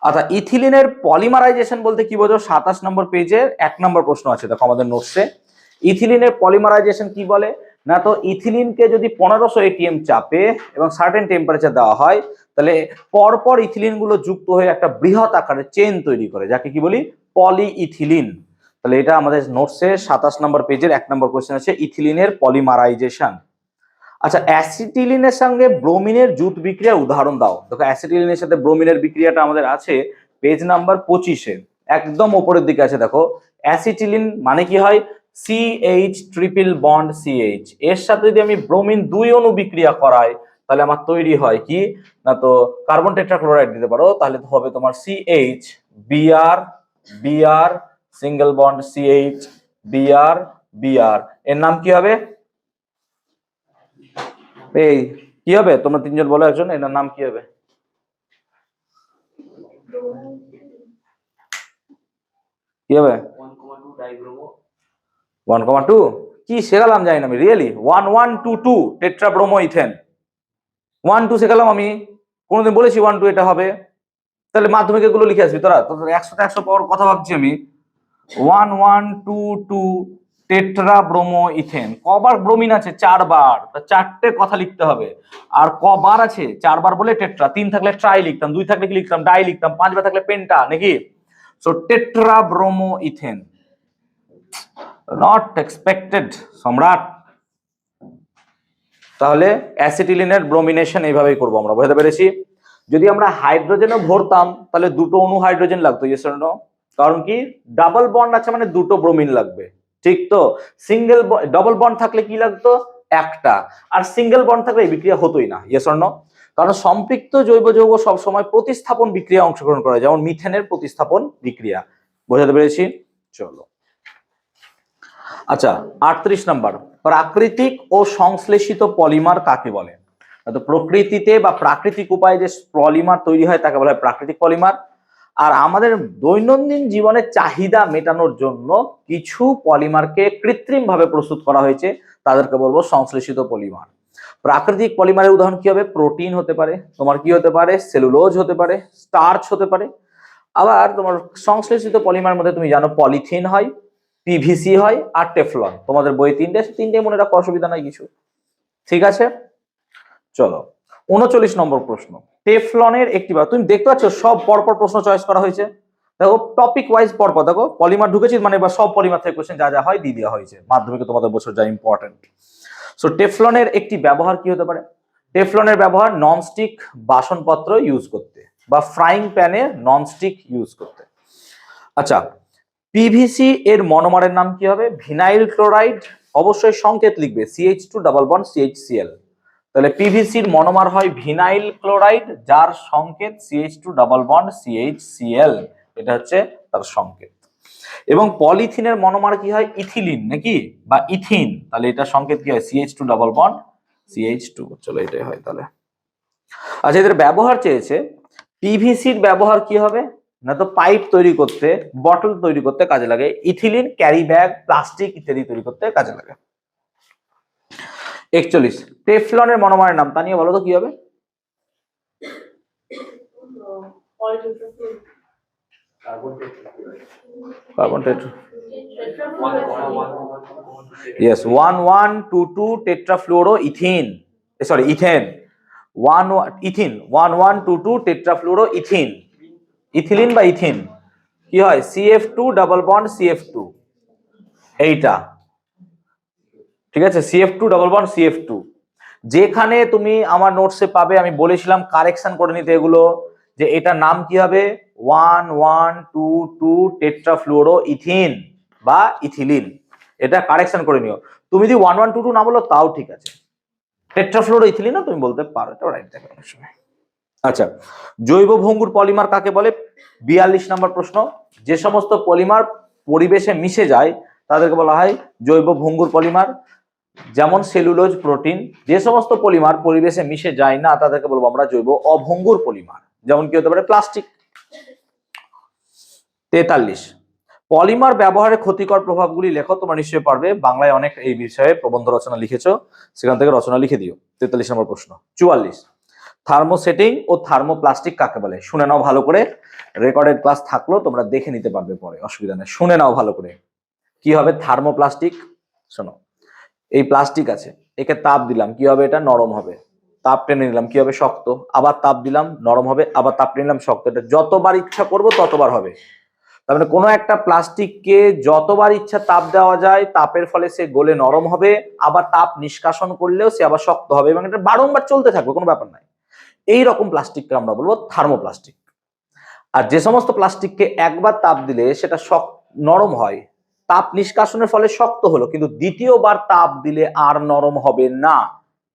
আচ্ছা, ইথিলিনের পলিমারাইজেশন বলতে কি বোঝো? 27 নম্বর পেজের 1 নম্বর প্রশ্ন আছে দেখো আমাদের নোটসে। ইথিলিনের পলিমারাইজেশন কি বলে না, তো ইথিলিনকে যদি 1500 ATM চাপে এবং সার্টেন টেম্পারেচার দেওয়া হয় তাহলে পরপর ইথিলিন গুলো যুক্ত হয়ে একটা বৃহৎ আকারের চেন তৈরি করে, যাকে কি বলি, পলি ইথিলিন। তাহলে এটা আমাদের নোটসে 27 নম্বর পেজের 1 নম্বর কোশ্চেন আছে, ইথিলিনের পলিমারাইজেশন। আচ্ছা, অ্যাসিটিলিনের সঙ্গে ব্রোমিনের জুট বিক্রিয়ার উদাহরণ দাও। দেখো অ্যাসিটিলিনের সাথে ব্রোমিনের বিক্রিয়াটা আমাদের আছে পেজ নাম্বার 25-এ, একদম উপরের দিকে আছে দেখো। অ্যাসিটিলিন মানে কি হয়, CH ট্রিপল বন্ড CH, এর সাথে যদি আমি ব্রোমিন 2 অণু বিক্রিয়া করাই তাহলে আমার তৈরি হয় কি না, তো কার্বন টেট্রাক্লোরাইড দিতে পারো, তাহলে তো হবে তোমার CH Br Br single bond CH Br Br, এর নাম কি হবে? এই কি হবে, তোমরা তিনজন বলো একজন, এটার নাম কি হবে? কি হবে? 1,2 কি শেখালাম জানি না আমি, রিয়েলি 1122 টেট্রাব্রোমো ইথেন। 1,2 শেখালাম আমি, কোনোদিন বলেছি 1,2 এটা হবে? তাহলে মাধ্যমিকে গুলো লিখে আসবি তোরা, তোদের 100 পাওয়ার কথা ভাবছি আমি। 1122 টেট্রা ব্রোমো ইথেন, কবার ব্রোমিন আছে? 4 বার, 4টে কথা লিখতে হবে। আর কবার আছে? 4 বার বলে টেট্রা, 3 থাকলে ট্রাই লিখতাম, 2 থাকলে কি লিখতাম? ডাই লিখতাম, 5 বার থাকলে পেন্টা নাকি? So tetra bromo ethane, not expected Samrat. তাহলে অ্যাসিটিলিনের ব্রোমিনেশন এইভাবেই করবো আমরা, বুঝতে পেরেছি? যদি আমরা হাইড্রোজেনও ভরতাম তাহলে দুটো অণু হাইড্রোজেন লাগতো, ইয়েস অর নো? কারণ কি, ডাবল বন্ড আছে মানে দুটো ব্রোমিন লাগবে, ঠিক তো? সিঙ্গেল ডবল বন্ড থাকলে কি লাগতো? একটা। আর সিঙ্গেল বন্ড থাকলে এই বিক্রিয়া হতোই না, ইয়েস অর নো? কারণ সম্পৃক্ত জৈব যৌগ সবসময় প্রতিস্থাপন বিক্রিয়া অংশগ্রহণ করে, যেমন মিথেনের প্রতিস্থাপন বিক্রিয়া, বোঝাতে পেরেছি? চলো আচ্ছা 38 নাম্বার, প্রাকৃতিক ও সংশ্লেষিত পলিমার কাকে বলে? তো প্রকৃতিতে বা প্রাকৃতিক উপায়ে যে পলিমার তৈরি হয় তাকে বলা হয় প্রাকৃতিক পলিমার। আর আমাদের দৈনন্দিন জীবনের চাহিদা মেটানোর জন্য কিছু পলিমারকে কৃত্রিম ভাবে প্রস্তুত করা হয়েছে, তাদেরকে বলবো সংশ্লেষিত পলিমার। প্রাকৃতিক পলিমারের উদাহরণ কি হবে? প্রোটিন হতে পারে, তোমার কি হতে পারে? সেলুলোজ হতে পারে, স্টার্চ হতে পারে। আবার তোমার সংশ্লেষিত পলিমার মধ্যে তুমি জানো পলিথিন হয়, পিভিসি হয় আর টেফলন। তোমাদের বই তিনটে মনে রাখো, অসুবিধা নাই কিছু, ঠিক আছে? চলো 39 নম্বর প্রশ্ন, টেফলনের একটি, তুমি দেখতে পাচ্ছ সব পরপর প্রশ্ন চয়েস করা হয়েছে। দেখো টপিক ওয়াইজ পরপর, দেখো পলিমার ঢুকেছি মানে বা সব পলিমার থেকে কোশ্চেন যা যা হয় দিয়ে দেওয়া হয়েছে মাধ্যমিকে তোমাদের বছর যা ইম্পর্টেন্ট। সো টেফলনের একটি ব্যবহার কি হতে পারে? টেফলনের ব্যবহার ননস্টিক বাসনপত্র ইউজ করতে বা ফ্রাইং প্যানে ননস্টিক ইউজ করতে। আচ্ছা পিভিসি এর মনোমারের নাম কি হবে? ভিনাইল ক্লোরাইড, অবশ্যই সংকেত লিখবে CH2 ডাবল বন্ড CHCl। তাহলে পিভিসির মনোমার হয় ভিনাইল ক্লোরাইড, যার সংকেত CH2 ডাবল বন্ড CHCl, এটা হচ্ছে তার সংকেত। এবং পলিথিনের মনোমার কি হয়? ইথিলিন নাকি বা ইথিন, তাহলে এটা সংকেত কি হয়? CH2 double bond CH2। চলো এটাই হয় তাহলে। আচ্ছা এদের ব্যবহার চেয়েছে, পিভিসির ব্যবহার কি হবে না, তো পাইপ তৈরি করতে, বটল তৈরি করতে কাজে লাগে, ইথিলিন ক্যারি ব্যাগ, প্লাস্টিক ইত্যাদি তৈরি করতে কাজে লাগে। 41 টেফলনের মনোমারের নাম, তা নিয়ে বলো তো কি হবে? Carbon tetra, yes 1122 tetrafluoro ethene, sorry ethane, 1122 tetrafluoro ethene. Ethylene বা ইথিন কি হয়? CF2 ডাবল বন্ড CF2, এইটা ঠিক আছে, CF2 ডাবল বন্ড CF2। যেখানে তুমি আমার নোটসে পাবে, আমি বলেছিলাম কারেকশন করে নিতে এগুলো, যে এটা নাম কি হবে? 1122 টেট্রাফ্লুরো ইথিন বা ইথিলিন, এটা কারেকশন করে নিও। তুমি যদি 1122 না বলো তাও ঠিক আছে, টেট্রাফ্লুরো ইথিলিনও তুমি বলতে পারো, এটা রাইট থাকে অনেক সময়। আচ্ছা জৈব ভঙ্গুর পলিমার কাকে বলে? 42 নম্বর প্রশ্ন, যে সমস্ত পলিমার পরিবেশে মিশে যায় তাদেরকে বলা হয় জৈব ভঙ্গুর পলিমার, যেমন সেলুলোজ, প্রোটিন। যে সমস্ত পলিমার পরিবেশে মিশে যায় না তাদেরকে বলবো আমরা জৈব অভঙ্গুর পলিমার, যেমন কি হতে পারে? প্লাস্টিক। 43 পলিমার ব্যবহারে ক্ষতিকর প্রভাবগুলি লেখো। তোমরা নিশ্চয়ই পারবে, বাংলায় অনেক এই বিষয়ে প্রবন্ধ রচনা লিখেছো, সেখান থেকে রচনা লিখে দিও। 43 নম্বর প্রশ্ন। 44 থার্মোসেটিং ও থার্মোপ্লাস্টিক কাকে বলে? শুনে নাও ভালো করে, রেকর্ডেড ক্লাস থাকলো তোমরা দেখে নিতে পারবে পরে, অসুবিধা নেই, শুনে নাও ভালো করে। কি হবে থার্মোপ্লাস্টিক? শোনো, এই প্লাস্টিক আছে, একে তাপ দিলাম কি হবে? এটা নরম হবে। তাপ টেনে নিলাম কি হবে? শক্ত। আবার তাপ দিলাম নরম হবে, আবার তাপ টেনে নিলাম শক্ত। এটা যতবার ইচ্ছা করবো ততবার হবে। তার মানে কোনো একটা প্লাস্টিককে যতবার ইচ্ছা তাপ দেওয়া যায়, তাপের ফলে সে গলে নরম হবে, আবার তাপ নিষ্কাশন করলেও সে আবার শক্ত হবে, এবং এটা বারংবার চলতে থাকবে, কোনো ব্যাপার নাই। এই রকম প্লাস্টিককে আমরা বলবো থার্মোপ্লাস্টিক। আর যে সমস্ত প্লাস্টিককে একবার তাপ দিলে সেটা নরম হয়, তাপ নিষ্কাশনের ফলে শক্ত হলো, কিন্তু দ্বিতীয়বার তাপ দিলে আর নরম হবে না,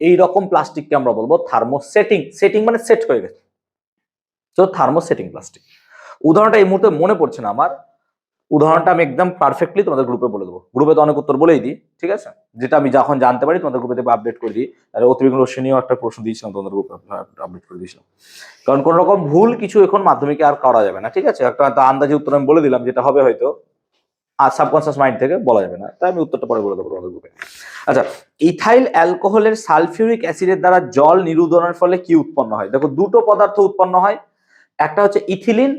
এই রকম প্লাস্টিককে আমরা বলবো থার্মোসেটিং। সেটিং মানে সেট হয়ে গেছে, তো থার্মোসেটিং প্লাস্টিক। উদাহরণটা এই মুহূর্তে মনে পড়ছে না আমার, উদাহরণটা আমি একদম পারফেক্টলি তোমাদের গ্রুপে বলে দেবো। গ্রুপে তো অনেক উত্তর বলেই দিই, ঠিক আছে, যেটা আমি যখন জানতে পারি তোমাদের গ্রুপে আপডেট করে দিই। আর অতিরিক্ত রশ্মিও একটা প্রশ্ন দিয়েছিলাম তোমাদের গ্রুপে, আপডেট করে দিয়েছিলাম। কারণ কোন রকম ভুল কিছু এখন মাধ্যমিকে আর করা যাবে না, ঠিক আছে, একটা আন্দাজে উত্তর আমি বলে দিলাম যেটা হবে হয়তো, আর সাবকনসিয়াস মাইন্ড থেকে বলা যাবে না, তাই আমি উত্তরটা পরে বলে দেবো তোমাদের গ্রুপে। আচ্ছা ইথাইল অ্যালকোহলের সালফিউরিক অ্যাসিডের দ্বারা জল নিরুদনের ফলে কি উৎপন্ন হয়? দেখো দুটো পদার্থ উৎপন্ন হয়, একটা হচ্ছে ইথিলিন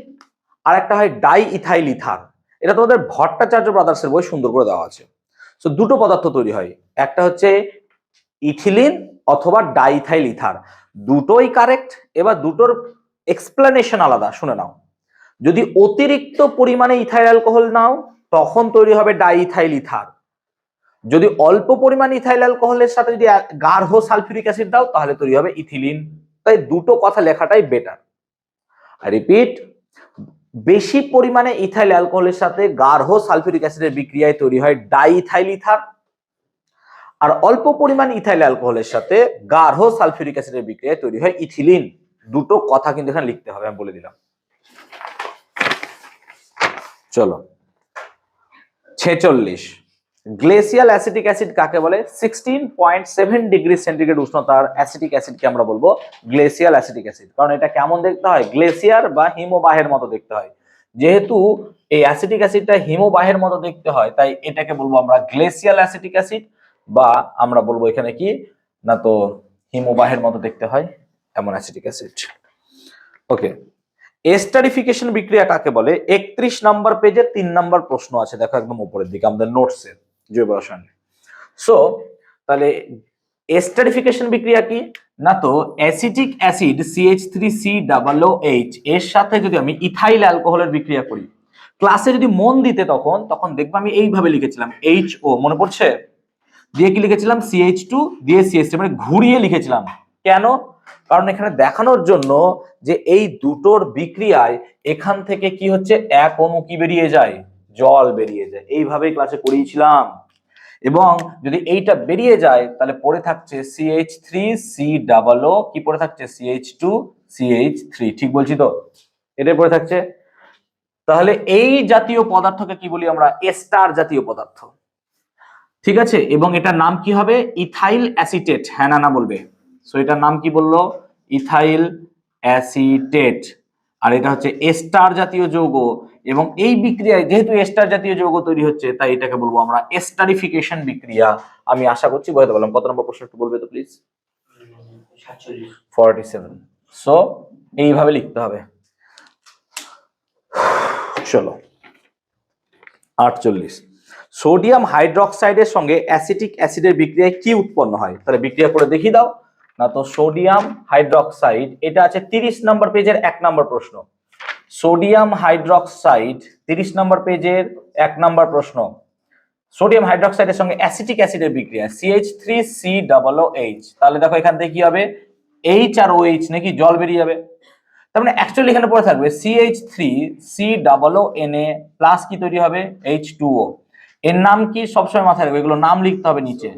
আর একটা হয় ডাই ইথাইল ইথার। এটা তোমাদের ভট্টাচার্য ব্রাদার্সের বই সুন্দর করে দেওয়া আছে। তো দুটো পদার্থ তৈরি হয়, একটা হচ্ছে ইথিলিন অথবা ডাই ইথাইল ইথার। দুটোই কারেক্ট। এবার দুটোর এক্সপ্লেনেশন আলাদা, শুনে নাও। যদি অতিরিক্ত পরিমাণে ইথাইল অ্যালকোহল নাও তখন তৈরি হবে ডাই ইথাইল ইথার। যদি অল্প পরিমাণ ইথাইল অ্যালকোহলের সাথে যদি গাঢ় সালফিউরিক অ্যাসিড দাও তাহলে তৈরি হবে ইথিলিন। তাই দুটো কথা লেখাটাই বেটার। আই রিপিট, বেশি পরিমাণে ইথাইল অ্যালকোহলের সাথে গাঢ় সালফিউরিক অ্যাসিডের বিক্রিয়ায় তৈরি হয় ডাই ইথাইল ইথার, আর অল্প পরিমাণ ইথাইল অ্যালকোহলের সাথে গাঢ় সালফিউরিক অ্যাসিডের বিক্রিয়ায় তৈরি হয় ইথিলিন। দুটো কথা কিন্তু এখানে লিখতে হবে, আমি বলে দিলাম। চলো 46, গ্লেসিয়াল অ্যাসিটিক অ্যাসিড কাকে বলে? 16.7 ডিগ্রি সেন্টিগ্রেড উষ্ণতার অ্যাসিটিক অ্যাসিডকে আমরা বলবো গ্লেসিয়াল অ্যাসিটিক অ্যাসিড। কারণ এটা কেমন দেখতে হয়? গ্লেসিয়ার বা হিমবাহের মতো দেখতে হয়। যেহেতু এই অ্যাসিটিক অ্যাসিডটা হিমবাহের মতো দেখতে হয় তাই এটাকে বলবো আমরা গ্লেসিয়াল অ্যাসিটিক অ্যাসিড, বা আমরা বলবো এখানে কি না, তো হিমবাহের মতো দেখতে হয় এমন অ্যাসিটিক অ্যাসিড। ওকে, এস্টারিফিকেশন বিক্রিয়া কাকে বলে? 31 নম্বর পেজে 3 নম্বর প্রশ্ন আছে, দেখো একদম উপরের দিকে আমাদের নোটসে জৈব রসায়ন। সো তাহলে এস্টারিফিকেশন বিক্রিয়া কি না, তো অ্যাসিটিক অ্যাসিড CH3COOH এর সাথে যদি আমি ইথাইল অ্যালকোহলের বিক্রিয়া করি, ক্লাসে যদি মন দিতে তখন দেখবো আমি এইভাবে লিখেছিলাম HO, মনে পড়ছে? দিয়ে কি লিখেছিলাম? CH2 দিয়ে CH3, মানে ঘুরিয়ে লিখেছিলাম। কেন? কারণ এখানে দেখানোর জন্য যে এই দুটোর বিক্রিয়ায় এখান থেকে কি হচ্ছে, এক অণু কি বেরিয়ে যায়? জল বেরিয়ে যায়। এইভাবেই ক্লাসে করিয়েছিলাম। এবং যদি এইটা বেরিয়ে যায় তাহলে পড়ে থাকছে CH3COO, কি পড়ে থাকছে? CH2CH3, ঠিক বলছি তো? এটাই পড়ে থাকছে। তাহলে এই জাতীয় পদার্থকে কি বলি আমরা? এস্টার জাতীয় পদার্থ, ঠিক আছে? এবং এটার নাম কি হবে? Ethyl acetate. হ্যাঁ না না বলবে। সো এটার নাম কি বললো? Ethyl acetate. আর এটা হচ্ছে এস্টার জাতীয় যৌগ, এবং এই বিক্রিয়ায় যেহেতু এস্টার জাতীয় যৌগ তৈরি হচ্ছে তাই এটাকে বলবো আমরা এস্টারিফিকেশন বিক্রিয়া। আমি আশা করছি বুঝতে পারলাম। কত নম্বর প্রশ্ন একটু বলবে তো প্লিজ? 47। সো এইভাবে লিখতে হবে। চলো 48, সোডিয়াম হাইড্রোক্সাইডের সঙ্গে অ্যাসিটিক অ্যাসিডের বিক্রিয়ায় কি উৎপন্ন হয়? তাহলে বিক্রিয়া করে দেখিয়ে দাও না। তো সোডিয়াম হাইড্রোক্সাইড, এটা আছে 30 নম্বর পেজের 1 নম্বর প্রশ্ন। সোডিয়াম হাইড্রোক্সাইড 30 নম্বর পেজের 1 নম্বর প্রশ্ন। সোডিয়াম হাইড্রোক্সাইডের সঙ্গে অ্যাসিটিক অ্যাসিডের বিক্রিয়া CH3COOH। তাহলে দেখো এখান থেকে কি হবে? H আর OH নাকি জল বেরিয়ে যাবে। তার মানে অ্যাকচুয়ালি এখানে পড়ে থাকবে CH3COONA প্লাস কি তৈরি হবে? H2O। এর নাম কি সবসময় মাথায় রাখবে, এগুলো নাম লিখতে হবে নিচে।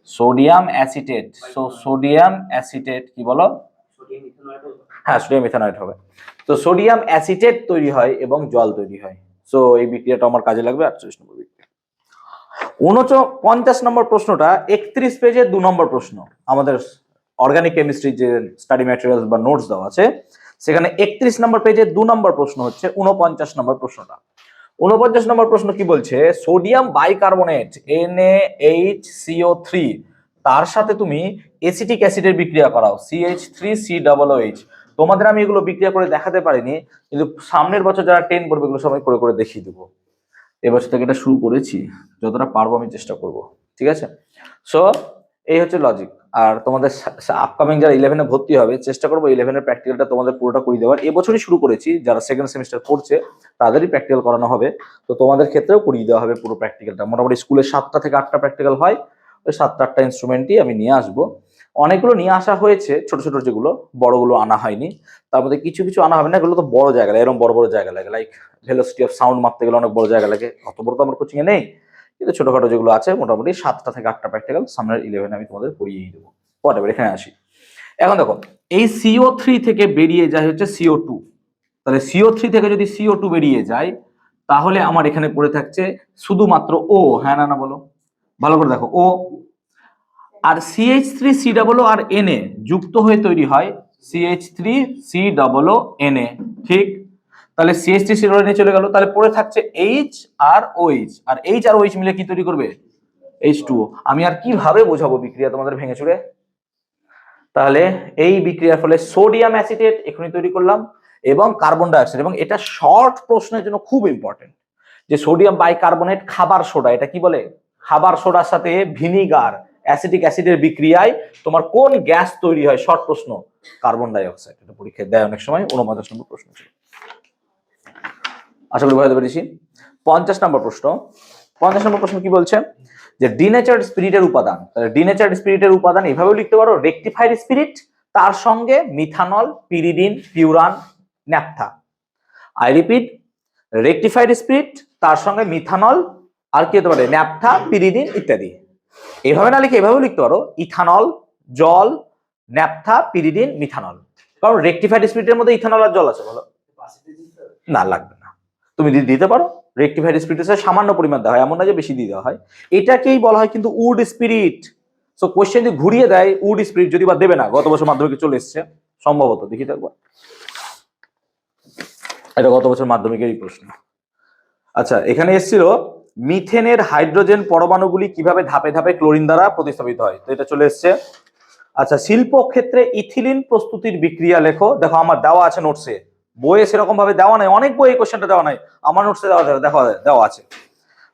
Sodium acetate. So sodium acetate কি বলো? হ্যাঁ, সোডিয়াম ইথানয়েড হবে। তো সোডিয়াম অ্যাসিটেট তৈরি হয় এবং জল তৈরি হয়। সো এই বিক্রিয়াটা আমার কাজে লাগবে। 48 নম্বর বিক্রিয়া। 49 নম্বর প্রশ্নটা 31 পেজের 2 নম্বর প্রশ্ন। আমাদের অর্গানিক কেমিস্ট্রির যে স্টাডি ম্যাটেরিয়ালস বা নোটস দেওয়া আছে সেখানে 31 নম্বর পেজে 2 নম্বর প্রশ্ন হচ্ছে 49 নম্বর প্রশ্নটা। 49 নম্বর প্রশ্ন কি বলছে? সোডিয়াম বাইকার্বনেট NaHCO3 তার সাথে তুমি এসিটিক অ্যাসিডের বিক্রিয়া করাও CH3COOH। তোমাদের আমি এগুলো বিক্রিয়া করে দেখাতে পারিনি, কিন্তু সামনের বছর যারা 10 পড়বে এগুলো সবাই করে করে দেখিয়ে দেবো। এবছর থেকে এটা শুরু করেছি, যতটা পারবো আমি চেষ্টা করব, ঠিক আছে? সো এই হচ্ছে লজিক। আর তোমাদের আপকামিং যারা 11-এ ভর্তি হবে চেষ্টা করবো 11-এর প্র্যাকটিক্যালটা তোমাদের পুরোটা করে দেওয়ার। এবছরই শুরু করেছি, যারা সেকেন্ড সেমিস্টার পড়ছে তাদেরই প্র্যাকটিক্যাল করানো হবে। তো তোমাদের ক্ষেত্রেও করিয়ে দেওয়া হবে পুরো প্র্যাকটিক্যালটা। মোটামুটি স্কুলে 7টা থেকে 8টা প্র্যাকটিক্যাল হয়, ওই 7-8টা ইনস্ট্রুমেন্টই আমি নিয়ে আসবো। অনেকগুলো নিয়ে আসা হয়েছে, ছোট ছোট যেগুলো, বড়গুলো আনা হয়নি। তার মধ্যে কিছু কিছু আনা হবে না, এগুলো তো বড় জায়গা লাগে, এরকম বড় বড় জায়গা লাগে। লাইক ভেলোসিটি অফ সাউন্ড মাপতে গেলে অনেক বড় জায়গা লাগে, অত বড় তো আমার কোচিং এ নেই। কিন্তু ছোটখাটো যেগুলো আছে মোটামুটি 7টা থেকে 8টা প্র্যাকটিক্যাল সামনের 11-এ আমি তোমাদের পড়িয়েই দেবো। হোয়াটএভার, এখানে আসি। এখন দেখো এই CO3 থেকে বেরিয়ে যায় হচ্ছে CO2। তাহলে CO3 থেকে যদি CO2 বেরিয়ে যায় তাহলে আমার এখানে পড়ে থাকছে শুধুমাত্র O। হ্যাঁ না না বলো, ভালো করে দেখো। O আর CH3COO আর Na যুক্ত হয়ে তৈরি হয় CH3COONA, ঠিক? তাহলে CH3COONA চলে গেল, তাহলে পড়ে থাকছে H আর OH, আর H আর OH মিলে কি তৈরি করবে? H2O। আমি আর কিভাবে বোঝাবো বিক্রিয়া তোমাদের ভেঙে চুরে? তাহলে এই বিক্রিয়ার ফলে সোডিয়াম অ্যাসিটেট এখনই তৈরি করলাম, এবং কার্বন ডাইঅক্সাইড। এবং এটা শর্ট প্রশ্নের জন্য খুব ইম্পর্টেন্ট, যে সোডিয়াম বাইকার্বনেট খাবার সোডা, এটা কি বলে? খাবার সোডার সাথে ভিনিগার অ্যাসিটিক অ্যাসিডের বিক্রিয়ায় তোমার কোন গ্যাস তৈরি হয়? শর্ট প্রশ্ন, কার্বন ডাইঅক্সাইড। এটা পরীক্ষায় দেয় অনেক সময়, 49 নম্বর প্রশ্ন ছিল। আশা করি বুঝতে পেরেছি। 50 নম্বর প্রশ্ন। 50 নম্বর প্রশ্ন কি বলছে? যে ডিনেচার্ড স্পিরিটের উপাদান। তাহলে ডিনেচার্ড স্পিরিটের উপাদান এভাবেও লিখতে পারো, রেকটিফাইড স্পিরিট, তার সঙ্গে methanol, pyridine, furan, naphtha. I repeat, rectified spirit, তার সঙ্গে মিথানল, আর কি হতে পারে? ন্যাপথা, পিরিডিন ইত্যাদি। এভাবে না লিখে এভাবেও লিখতে পারো, ইথানল, জল, ন্যাপথা, পিরিডিন, মিথানল। কারণ রেকটিফাইড স্পিরিটের মধ্যে ইথানল আর জল আছে, বলো? না, লাগবে না, তুমি দিতে পারো। রেকটিফাইড স্পিরিটের সামান্য পরিমাণ দেওয়া হয়, এমন না যে বেশি দিয়ে দেওয়া হয়। এটাকেই বলা হয় কিন্তু উড স্পিরিট। সো কোশ্চেন যদি ঘুরিয়ে দেয় উড স্পিরিট, যদি বা দেবে না, গত বছর মাধ্যমিকে চলে এসছে সম্ভবত, দেখি তো একবার। এটা গত বছর মাধ্যমিকেরই প্রশ্ন। আচ্ছা, এখানে এসেছিল মিথেনের হাইড্রোজেন পরমাণুগুলি কিভাবে ধাপে ধাপে ক্লোরিন দ্বারা প্রতিস্থাপিত হয়, তো এটা চলে এসছে। আচ্ছা, শিল্প ক্ষেত্রে ইথিলিন প্রস্তুতির বিক্রিয়া লেখো। দেখো আমার দেওয়া আছে নোটসে, বইয়ে সেরকম ভাবে দেওয়া নাই, অনেক বইয়ে কোশ্চেনটা দেওয়া নাই, আমার নোটসে দেওয়া আছে।